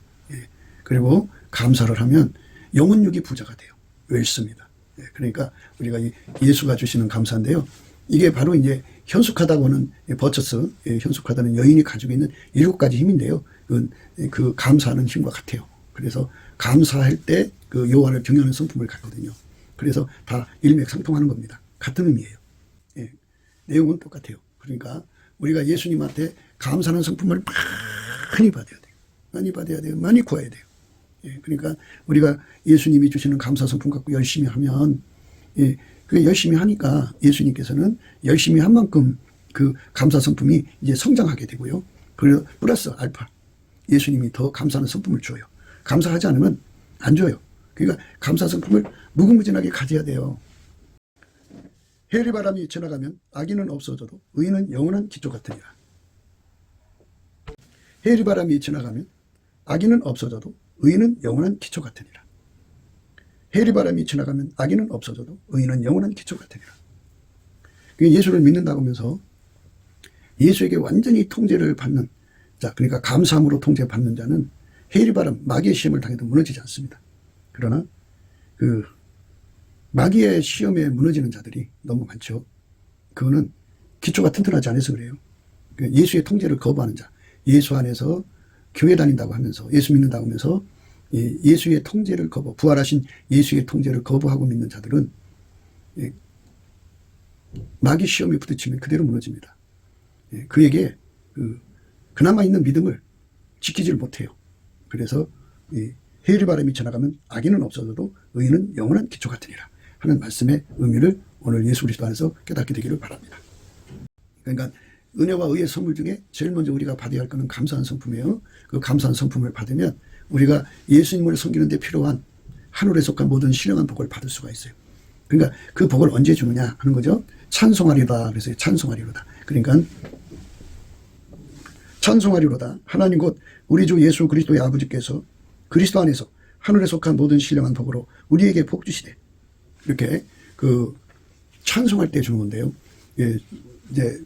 그리고 감사를 하면 영혼육이 부자가 돼요. 웰스입니다. 그러니까 우리가 예수가 주시는 감사인데요. 이게 바로 이제 현숙하다고 하는 버처스, 현숙하다는 여인이 가지고 있는 7가지 힘인데요. 그 감사하는 힘과 같아요. 그래서 감사할 때 그 여호와를 경외하는 성품을 갖거든요. 그래서 다 일맥상통하는 겁니다. 같은 의미예요. 내용은 똑같아요. 그러니까 우리가 예수님한테 감사하는 성품을 많이 받아야 돼요. 많이 받아야 돼요. 많이 구해야 돼요. 그러니까 우리가 예수님이 주시는 감사 성품 갖고 열심히 하면, 그 열심히 하니까 예수님께서는 열심히 한 만큼 그 감사 성품이 이제 성장하게 되고요. 그리고 플러스 알파, 예수님이 더 감사하는 성품을 줘요. 감사하지 않으면 안 줘요. 그러니까 감사 성품을 무궁무진하게 가져야 돼요. 해리바람이 지나가면 악인은 없어져도 의인은 영원한 기초 같으니라. 해리바람이 지나가면 악인은 없어져도 의인은 영원한 기초 같으니라. 해리바람이 지나가면 악인은 없어져도 의인은 영원한 기초 같으니라. 예수를 믿는다고 하면서 예수에게 완전히 통제를 받는 자, 그러니까 감사함으로 통제받는 자는 해리바람, 마귀의 시험을 당해도 무너지지 않습니다. 그러나 그 마귀의 시험에 무너지는 자들이 너무 많죠. 그거는 기초가 튼튼하지 않아서 그래요. 예수의 통제를 거부하는 자, 예수 안에서 교회 다닌다고 하면서 예수 믿는다고 하면서 예수의 통제를 부활하신 예수의 통제를 거부하고 믿는 자들은 마귀 시험에 부딪히면 그대로 무너집니다. 그에게 그나마 있는 믿음을 지키지를 못해요. 그래서 해리바람이 지나가면 악인은 없어져도 의인은 영원한 기초 같으니라 하는 말씀의 의미를 오늘 예수 그리스도 안에서 깨닫게 되기를 바랍니다. 그러니까 은혜와 의의 선물 중에 제일 먼저 우리가 받아야 할 것은 감사한 성품이에요. 그 감사한 성품을 받으면 우리가 예수님을 섬기는 데 필요한 하늘에 속한 모든 신령한 복을 받을 수가 있어요. 그러니까 그 복을 언제 주느냐 하는 거죠. 찬송하리로다. 그래서 찬송하리로다. 그러니까 찬송하리로다. 하나님 곧 우리 주 예수 그리스도의 아버지께서 그리스도 안에서 하늘에 속한 모든 신령한 복으로 우리에게 복 주시되 이렇게 그 찬송할 때 주는 건데요. 이제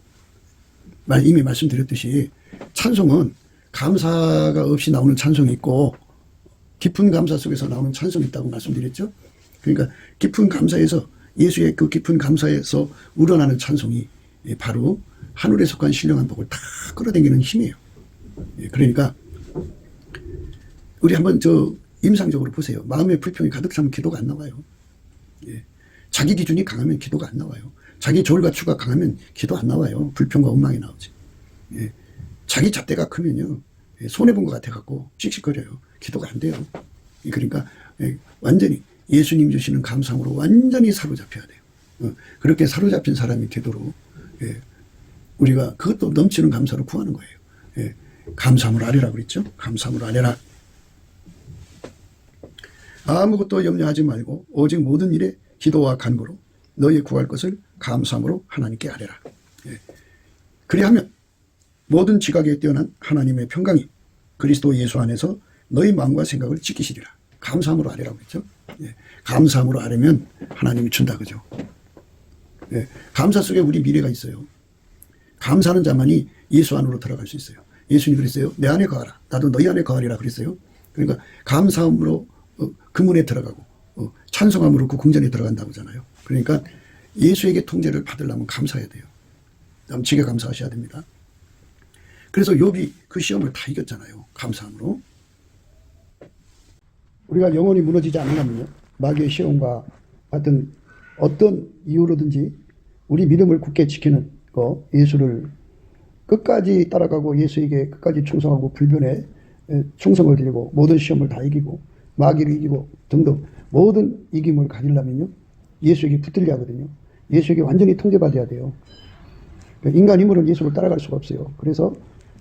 이미 말씀드렸듯이 찬송은 감사가 없이 나오는 찬송이 있고 깊은 감사 속에서 나오는 찬송이 있다고 말씀드렸죠. 그러니까 깊은 감사에서 예수의 그 깊은 감사에서 우러나는 찬송이 바로 하늘에 속한 신령한 복을 다 끌어당기는 힘이에요. 그러니까 우리 한번 임상적으로 보세요. 마음의 불평이 가득 차면 기도가 안 나와요. 자기 기준이 강하면 기도가 안 나와요. 자기 저울가추가 강하면 기도 안 나와요. 불평과 원망이 나오지. 자기 잣대가 크면요. 손해본 것 같아갖고 씩씩거려요. 기도가 안 돼요. 그러니까 완전히 예수님 주시는 감사함으로 완전히 사로잡혀야 돼요. 그렇게 사로잡힌 사람이 되도록 우리가 그것도 넘치는 감사로 구하는 거예요. 감사함으로 아뢰라 그랬죠. 감사함으로 아뢰라. 아무것도 염려하지 말고 오직 모든 일에 기도와 간구로 너희 구할 것을 감사함으로 하나님께 아뢰라. 그리하면 모든 지각에 뛰어난 하나님의 평강이 그리스도 예수 안에서 너희 마음과 생각을 지키시리라. 감사함으로 아뢰라고 했죠. 감사함으로 아뢰면 하나님이 준다 그죠. 감사 속에 우리 미래가 있어요. 감사하는 자만이 예수 안으로 들어갈 수 있어요. 예수님이 그랬어요. 내 안에 거하라. 나도 너희 안에 거하리라 그랬어요. 그러니까 감사함으로 그 문에 들어가고 찬송함으로 그 궁전에 들어간다고 하잖아요. 그러니까 예수에게 통제를 받으려면 감사해야 돼요. 넘치게 감사하셔야 됩니다. 그래서 욥이 그 시험을 다 이겼잖아요. 감사함으로. 우리가 영원히 무너지지 않으려면요. 마귀의 시험과 같은 어떤 이유로든지 우리 믿음을 굳게 지키는 거, 예수를 끝까지 따라가고 예수에게 끝까지 충성하고 불변에 충성을 드리고 모든 시험을 다 이기고 마귀를 이기고 등등 모든 이김을 가지려면요. 예수에게 붙들려야 하거든요. 예수에게 완전히 통제받아야 돼요. 인간 힘으로는 예수를 따라갈 수가 없어요. 그래서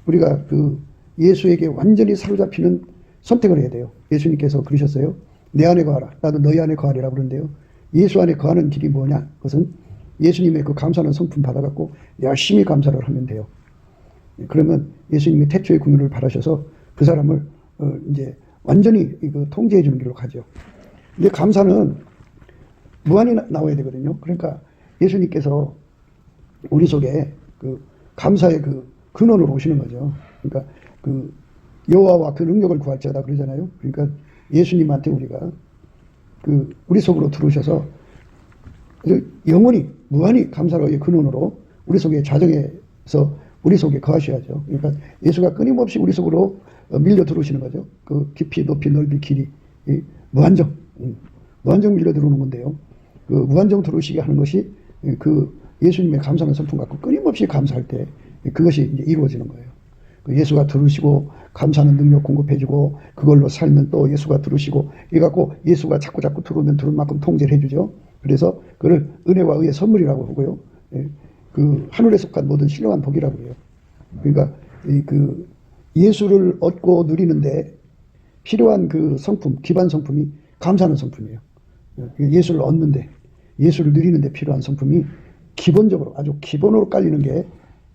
우리가 그 예수에게 완전히 사로잡히는 선택을 해야 돼요. 예수님께서 그러셨어요. 내 안에 거하라. 나도 너희 안에 거하리라 그러는데요. 예수 안에 거하는 길이 뭐냐? 그것은 예수님의 그 감사하는 성품 받아갖고 열심히 감사를 하면 돼요. 그러면 예수님이 태초의 긍휼을 바라셔서 그 사람을 이제 완전히 그 통제해 주는 길로 가죠. 근데 감사는 무한히 나와야 되거든요. 그러니까 예수님께서 우리 속에 그 감사의 그 근원으로 오시는 거죠. 그러니까 그 여호와와 그 능력을 구할지어다 그러잖아요. 그러니까 예수님한테 우리가 우리 속으로 들어오셔서 영원히 무한히 감사의 근원으로 우리 속에 자정해서 우리 속에 거하셔야죠. 그러니까 예수가 끊임없이 우리 속으로 밀려 들어오시는 거죠. 그 깊이 높이 넓이 길이 무한정 밀려 들어오는 건데요. 그 무한정 들어오시게 하는 것이 그 예수님의 감사하는 성품 갖고 끊임없이 감사할 때 그것이 이제 이루어지는 거예요. 그 예수가 들으시고 감사하는 능력 공급해주고 그걸로 살면 또 예수가 들으시고 이래갖고 예수가 자꾸 들어오면 들은 만큼 통제를 해주죠. 그래서 그를 은혜와 의의 선물이라고 하고요. 그 하늘에 속한 모든 신령한 복이라고 해요. 그러니까 그 예수를 얻고 누리는데 필요한 그 성품, 기반 성품이 감사하는 성품이에요. 예수를 얻는데, 예수를 누리는데 필요한 성품이 기본적으로 아주 기본으로 깔리는 게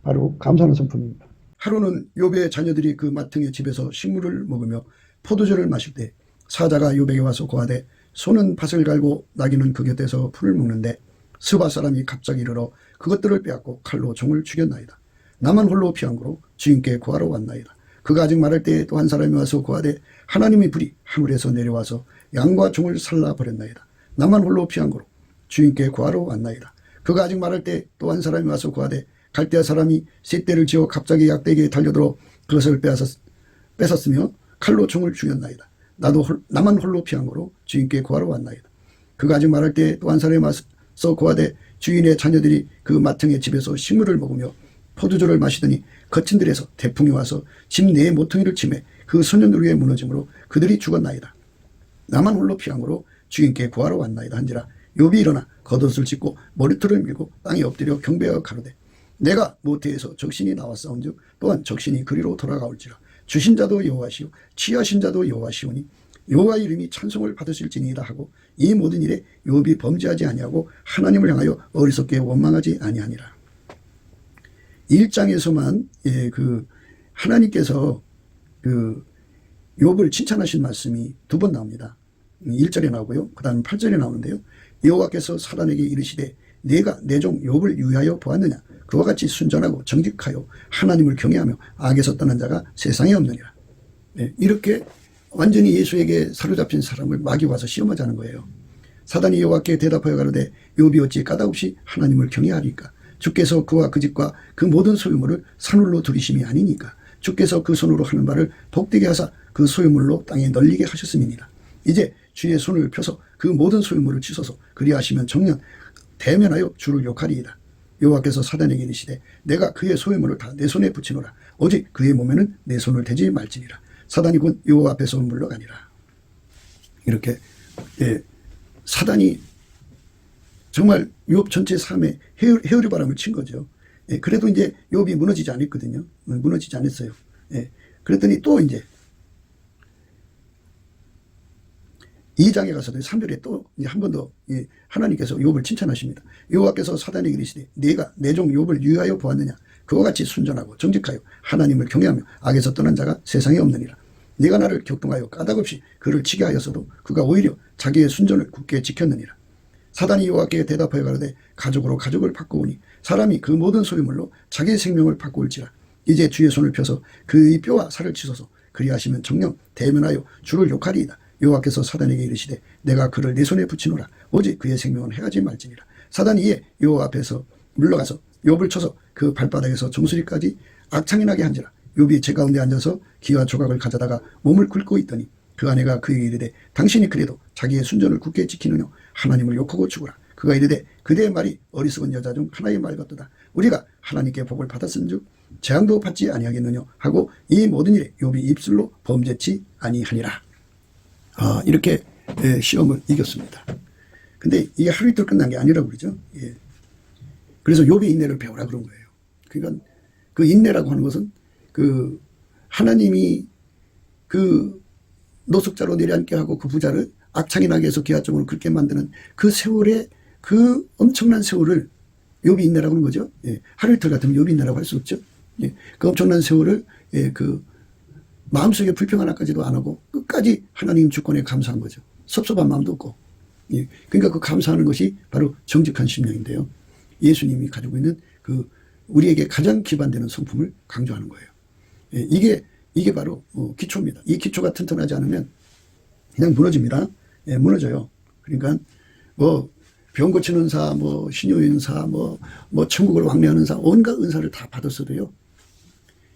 바로 감사하는 성품입니다. 하루는 욥의 자녀들이 그 마퉁의 집에서 식물을 먹으며 포도주를 마실 때 사자가 욥에게 와서 고하되 소는 밭을 갈고 나귀는 그 곁에서 풀을 먹는데 스바 사람이 갑자기 이르러 그것들을 빼앗고 칼로 종을 죽였나이다. 나만 홀로 피한고로 주인께 구하러 왔나이다. 그가 아직 말할 때 또 한 사람이 와서 고하되 하나님의 불이 하늘에서 내려와서 양과 종을 살라버렸나이다. 나만 홀로 피한고로 주인께 구하러 왔나이다. 그가 아직 말할 때 또 한 사람이 와서 고하되 갈대아 사람이 셋대를 지어 갑자기 약대기에 달려들어 그것을 뺏었으며 칼로 종을 죽였나이다. 나만 홀로 피한고로 주인께 구하러 왔나이다. 그가 아직 말할 때 또 한 사람이 와서 고하되 주인의 자녀들이 그 마퉁의 집에서 식물을 먹으며 포도주를 마시더니 거친 들에서 태풍이 와서 집 내 모퉁이를 치매 그 소년들 위에 무너짐으로 그들이 죽었나이다. 나만 홀로 피함으로 주인께 구하러 왔나이다 한지라 욥이 일어나 겉옷을 찢고 머리털을 밀고 땅에 엎드려 경배하여 가로되 내가 모태에서 적신이 나왔사온즉 또한 적신이 그리로 돌아가올지라 주신 자도 여호와시오 취하신 자도 여호와시오니 여호와 이름이 찬송을 받으실지니이다 하고 이 모든 일에 욥이 범죄하지 아니하고 하나님을 향하여 어리석게 원망하지 아니하니라. 1장에서만 그 하나님께서 그 욥을 칭찬하신 말씀이 2번 나옵니다. 1절에 나오고요. 그 다음 8절에 나오는데요. 여호와께서 사단에게 이르시되 내가 내 종 욥을 유의하여 보았느냐 그와 같이 순전하고 정직하여 하나님을 경외하며 악에서 떠난 자가 세상에 없느니라. 이렇게 완전히 예수에게 사로잡힌 사람을 마귀 와서 시험하자는 거예요. 사단이 여호와께 대답하여 가로되 욥이 어찌 까닭없이 하나님을 경외하리까 주께서 그와 그 집과 그 모든 소유물을 산울로 들이심이 아니니까 주께서 그 손으로 하는 말을 복되게 하사 그 소유물로 땅에 널리게 하셨음이니라. 이제 주의 손을 펴서 그 모든 소유물을 치소서 그리하시면 정녕 대면하여 주를 욕하리이다. 여호와께서 사단에게 이르시되 내가 그의 소유물을 다 내 손에 붙이노라. 오직 그의 몸에는 내 손을 대지 말지니라. 사단이 곧 여호와 앞에서 물러가니라. 이렇게 사단이 정말 욥 전체 삶에 헤어리 바람을 친 거죠. 그래도 이제 욥이 무너지지 않았거든요. 무너지지 않았어요. 그랬더니 또 이제 2장에 가서도 3절에 또 한 번 더 하나님께서 욥을 칭찬하십니다. 여호와께서 사단에게 이르시되 네가 내 종 욥을 유의하여 보았느냐 그와 같이 순전하고 정직하여 하나님을 경외하며 악에서 떠난 자가 세상에 없느니라. 네가 나를 격동하여 까닭없이 그를 치게 하였어도 그가 오히려 자기의 순전을 굳게 지켰느니라. 사단이 여호와께 대답하여 가로되 가족으로 가족을 바꾸오니 사람이 그 모든 소유물로 자기의 생명을 바꾸올지라. 이제 주의 손을 펴서 그의 뼈와 살을 치소서 그리하시면 정녕 대면하여 주를 욕하리이다. 여호와께서 사단에게 이르시되 내가 그를 내 손에 붙이노라. 오직 그의 생명은 해하지 말지니라. 사단이 이에 여호와 앞에서 물러가서 욥을 쳐서 그 발바닥에서 정수리까지 악창이 나게 한지라. 욥이 제 가운데 앉아서 기와 조각을 가져다가 몸을 긁고 있더니 그 아내가 그에게 이르되 당신이 그래도 자기의 순전을 굳게 지키느냐 하나님을 욕하고 죽으라. 그가 이르되 그대의 말이 어리석은 여자 중 하나의 말 같도다. 우리가 하나님께 복을 받았은즉 재앙도 받지 아니하겠느냐 하고 이 모든 일에 욥이 입술로 범죄치 아니하니라. 이렇게 시험을 이겼습니다. 근데 이게 하루 이틀 끝난 게 아니라고 그러죠. 그래서 욥의 인내를 배우라 그런 거예요. 그러니까 그 인내라고 하는 것은 그 하나님이 그 노숙자로 내려앉게 하고 그 부자를 악창이 나게 해서 기하적으로 그렇게 만드는 그 세월의 그 엄청난 세월을 욥이 인내라고 하는 거죠. 하루 이틀 같으면 욥이 인내라고 할 수 없죠. 그 엄청난 세월을 그 마음속에 불평 하나까지도 안 하고 끝까지 하나님 주권에 감사한 거죠. 섭섭한 마음도 없고. 그러니까 그 감사하는 것이 바로 정직한 심령인데요. 예수님이 가지고 있는 그 우리에게 가장 기반되는 성품을 강조하는 거예요. 이게 바로 기초입니다. 이 기초가 튼튼하지 않으면 그냥 무너집니다. 무너져요. 그러니까 뭐 병 고치는 은사, 뭐 신유 은사, 뭐 천국을 왕래하는 은사, 온갖 은사를 다 받았어도요.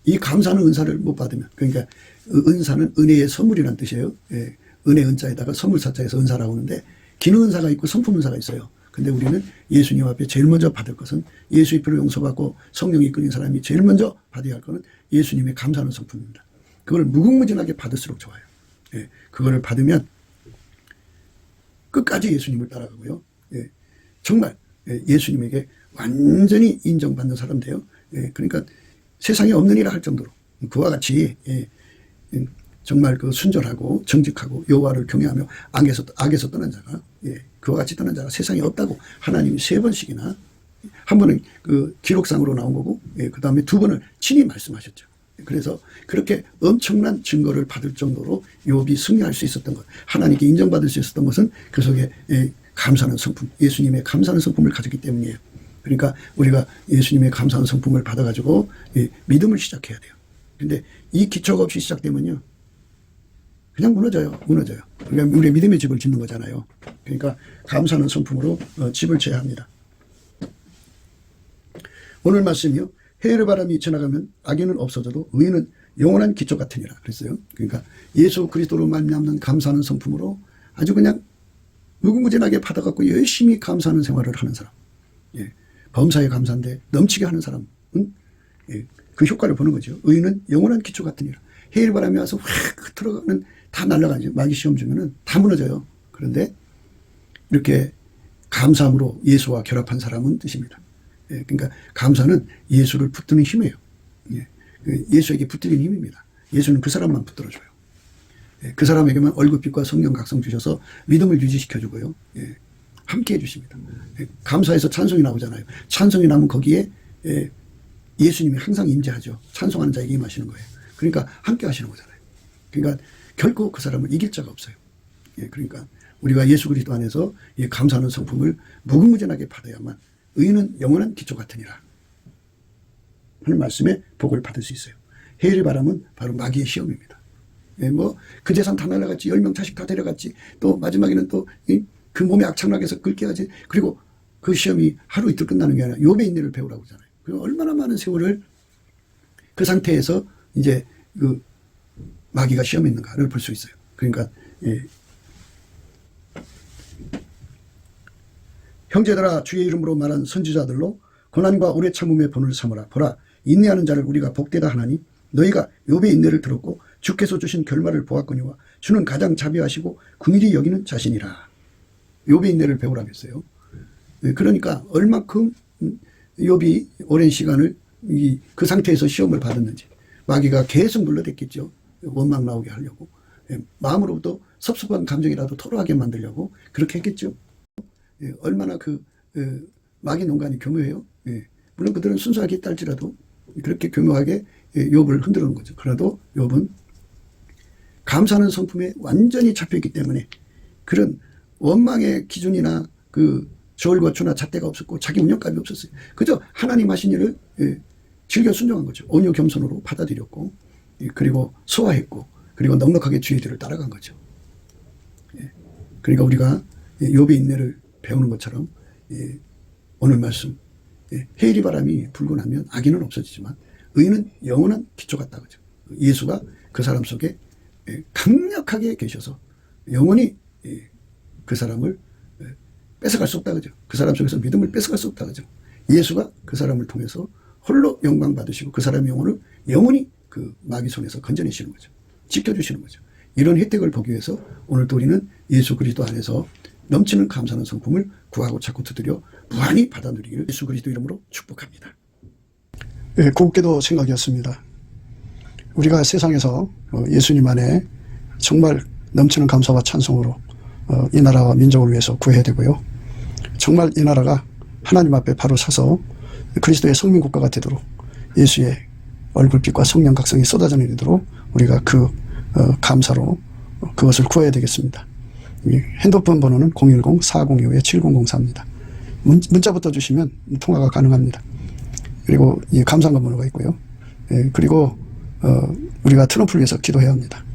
이 감사하는 은사를 못 받으면, 그러니까 은사는 은혜의 선물이라는 뜻이에요. 예, 은혜 은자에다가 선물 사자에서 은사라고 하는데 기능 은사가 있고 성품 은사가 있어요. 근데 우리는 예수님 앞에 제일 먼저 받을 것은 예수의 피로 용서받고 성령이 이끌린 사람이 제일 먼저 받아야 할 것은 예수님의 감사하는 성품입니다. 그걸 무궁무진하게 받을수록 좋아요. 예, 그거를 받으면 끝까지 예수님을 따라가고요. 예, 정말 예수님에게 완전히 인정받는 사람 돼요. 예, 그러니까 세상에 없는 일을 할 정도로 그와 같이 정말 그 순전하고 정직하고 여호와를 경외하며 악에서 떠난 자가 그와 같이 떠난 자가 세상에 없다고 하나님이 3번씩이나 한 번은 그 기록상으로 나온 거고 그 다음에 2번을 친히 말씀하셨죠. 그래서 그렇게 엄청난 증거를 받을 정도로 욥이 승리할 수 있었던 것, 하나님께 인정받을 수 있었던 것은 그 속에 감사하는 성품, 예수님의 감사하는 성품을 가졌기 때문이에요. 그러니까 우리가 예수님의 감사하는 성품을 받아가지고 믿음을 시작해야 돼요. 근데 이 기초가 없이 시작되면요, 그냥 무너져요. 그러니까 우리의 믿음의 집을 짓는 거잖아요. 그러니까 감사하는 성품으로 집을 지어야 합니다. 오늘 말씀이요. 해의 바람이 지나가면 악인은 없어져도 의인은 영원한 기초 같으니라 그랬어요. 그러니까 예수 그리스도로 말미암는 감사하는 성품으로 아주 그냥 무궁무진하게 받아갖고 열심히 감사하는 생활을 하는 사람, 범사에 감사인데 넘치게 하는 사람은 그 효과를 보는 거죠. 의인은 영원한 기초 같으니라. 해의 바람이 와서 확 들어가면 다 날아가죠. 마귀 시험 주면은 다 무너져요. 그런데 이렇게 감사함으로 예수와 결합한 사람은 뜻입니다. 그러니까 감사는 예수를 붙드는 힘이에요. 예수에게 붙들린 힘입니다. 예수는 그 사람만 붙들어줘요. 그 사람에게만 얼굴빛과 성령 각성 주셔서 믿음을 유지시켜주고요. 함께 해주십니다. 감사해서 찬송이 나오잖아요. 찬송이 나오면 거기에 예수님이 항상 임재하죠. 찬송하는 자에게 임하시는 거예요. 그러니까 함께 하시는 거잖아요. 그러니까 결코 그 사람을 이길 자가 없어요. 그러니까 우리가 예수 그리스도 안에서 이 감사하는 성품을 무궁무진하게 받아야만 의인은 영원한 기초 같으니라 하는 말씀에 복을 받을 수 있어요. 해의 바람은 바로 마귀의 시험입니다. 뭐 그 재산 다 날라갔지, 10명 자식 다 데려갔지, 또 마지막에는 또 그 몸에 악창나게서 긁게 하지. 그리고 그 시험이 하루 이틀 끝나는 게 아니라 욥의 인내를 배우라고 하잖아요. 그리고 얼마나 많은 세월을 그 상태에서 이제 그 마귀가 시험했는가를 볼 수 있어요. 그러니까 형제들아, 주의 이름으로 말한 선지자들로 고난과 오래 참음의 본을 삼으라. 보라, 인내하는 자를 우리가 복되다 하나니 너희가 욥의 인내를 들었고 주께서 주신 결말을 보았거니와 주는 가장 자비하시고 긍휼히 여기는 자신이라. 욥의 인내를 배우라고 했어요. 그러니까 얼마큼 욥이 오랜 시간을 그 상태에서 시험을 받았는지, 마귀가 계속 눌러댔겠죠. 원망 나오게 하려고, 마음으로부터 섭섭한 감정이라도 토로하게 만들려고 그렇게 했겠죠. 얼마나 마귀 농간이 교묘해요. 물론 그들은 순수하게 했달지라도 그렇게 교묘하게 욥을 흔들어 놓은 거죠. 그래도 욥은 감사하는 성품에 완전히 잡혀있기 때문에 그런 원망의 기준이나 그 저울과 주나 잣대가 없었고 자기 운영감이 없었어요. 그저 하나님 하신 일을 즐겨 순종한 거죠. 온유 겸손으로 받아들였고, 그리고 소화했고, 그리고 넉넉하게 주의 길을 따라간 거죠. 그러니까 우리가 욥의 인내를 배우는 것처럼 오늘 말씀, 해일이 바람이 불고 나면 악인은 없어지지만 의인은 영원한 기초 같다 그죠. 예수가 그 사람 속에 강력하게 계셔서 영원히 그 사람을 뺏어갈 수 없다 그죠. 그 사람 속에서 믿음을 뺏어갈 수 없다 그죠. 예수가 그 사람을 통해서 홀로 영광 받으시고 그 사람의 영혼을 영원히 그 마귀 손에서 건져내시는 거죠. 지켜주시는 거죠. 이런 혜택을 보기 위해서 오늘도 우리는 예수 그리스도 안에서 넘치는 감사하는 성품을 구하고 자꾸 두드려 무한히 받아 누리기를 예수 그리스도 이름으로 축복합니다. 곱게도 생각이었습니다. 우리가 세상에서 예수님 안에 정말 넘치는 감사와 찬송으로 이 나라와 민족을 위해서 구해야 되고요. 정말 이 나라가 하나님 앞에 바로 서서 그리스도의 성민국가가 되도록 예수의 얼굴빛과 성령 각성이 쏟아져 내리도록 우리가 그 감사로 그것을 구해야 되겠습니다. 핸드폰 번호는 010-4025-7004입니다. 문자부터 주시면 통화가 가능합니다. 그리고 이 감사한 번호가 있고요. 그리고 우리가 트럼프를 위해서 기도해야 합니다.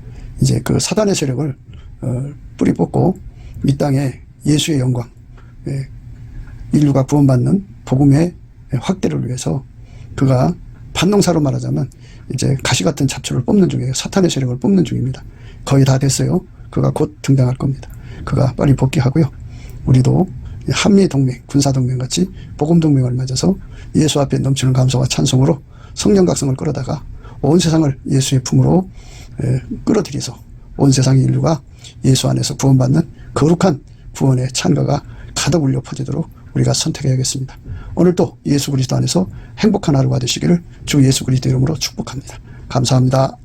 이제 그 사단의 세력을 뿌리 뽑고 이 땅에 예수의 영광, 인류가 구원받는 복음의 확대를 위해서 그가 반농사로 말하자면 이제 가시 같은 잡초를 뽑는 중이에요. 사탄의 세력을 뽑는 중입니다. 거의 다 됐어요. 그가 곧 등장할 겁니다. 그가 빨리 복귀하고요. 우리도 한미동맹, 군사동맹 같이 복음동맹을 맺어서 예수 앞에 넘치는 감사와 찬송으로 성령 각성을 끌어다가 온 세상을 예수의 품으로 끌어들여서 온 세상의 인류가 예수 안에서 구원받는 거룩한 구원의 찬가가 가득 울려 퍼지도록 우리가 선택해야겠습니다. 오늘도 예수 그리스도 안에서 행복한 하루가 되시기를 주 예수 그리스도 이름으로 축복합니다. 감사합니다.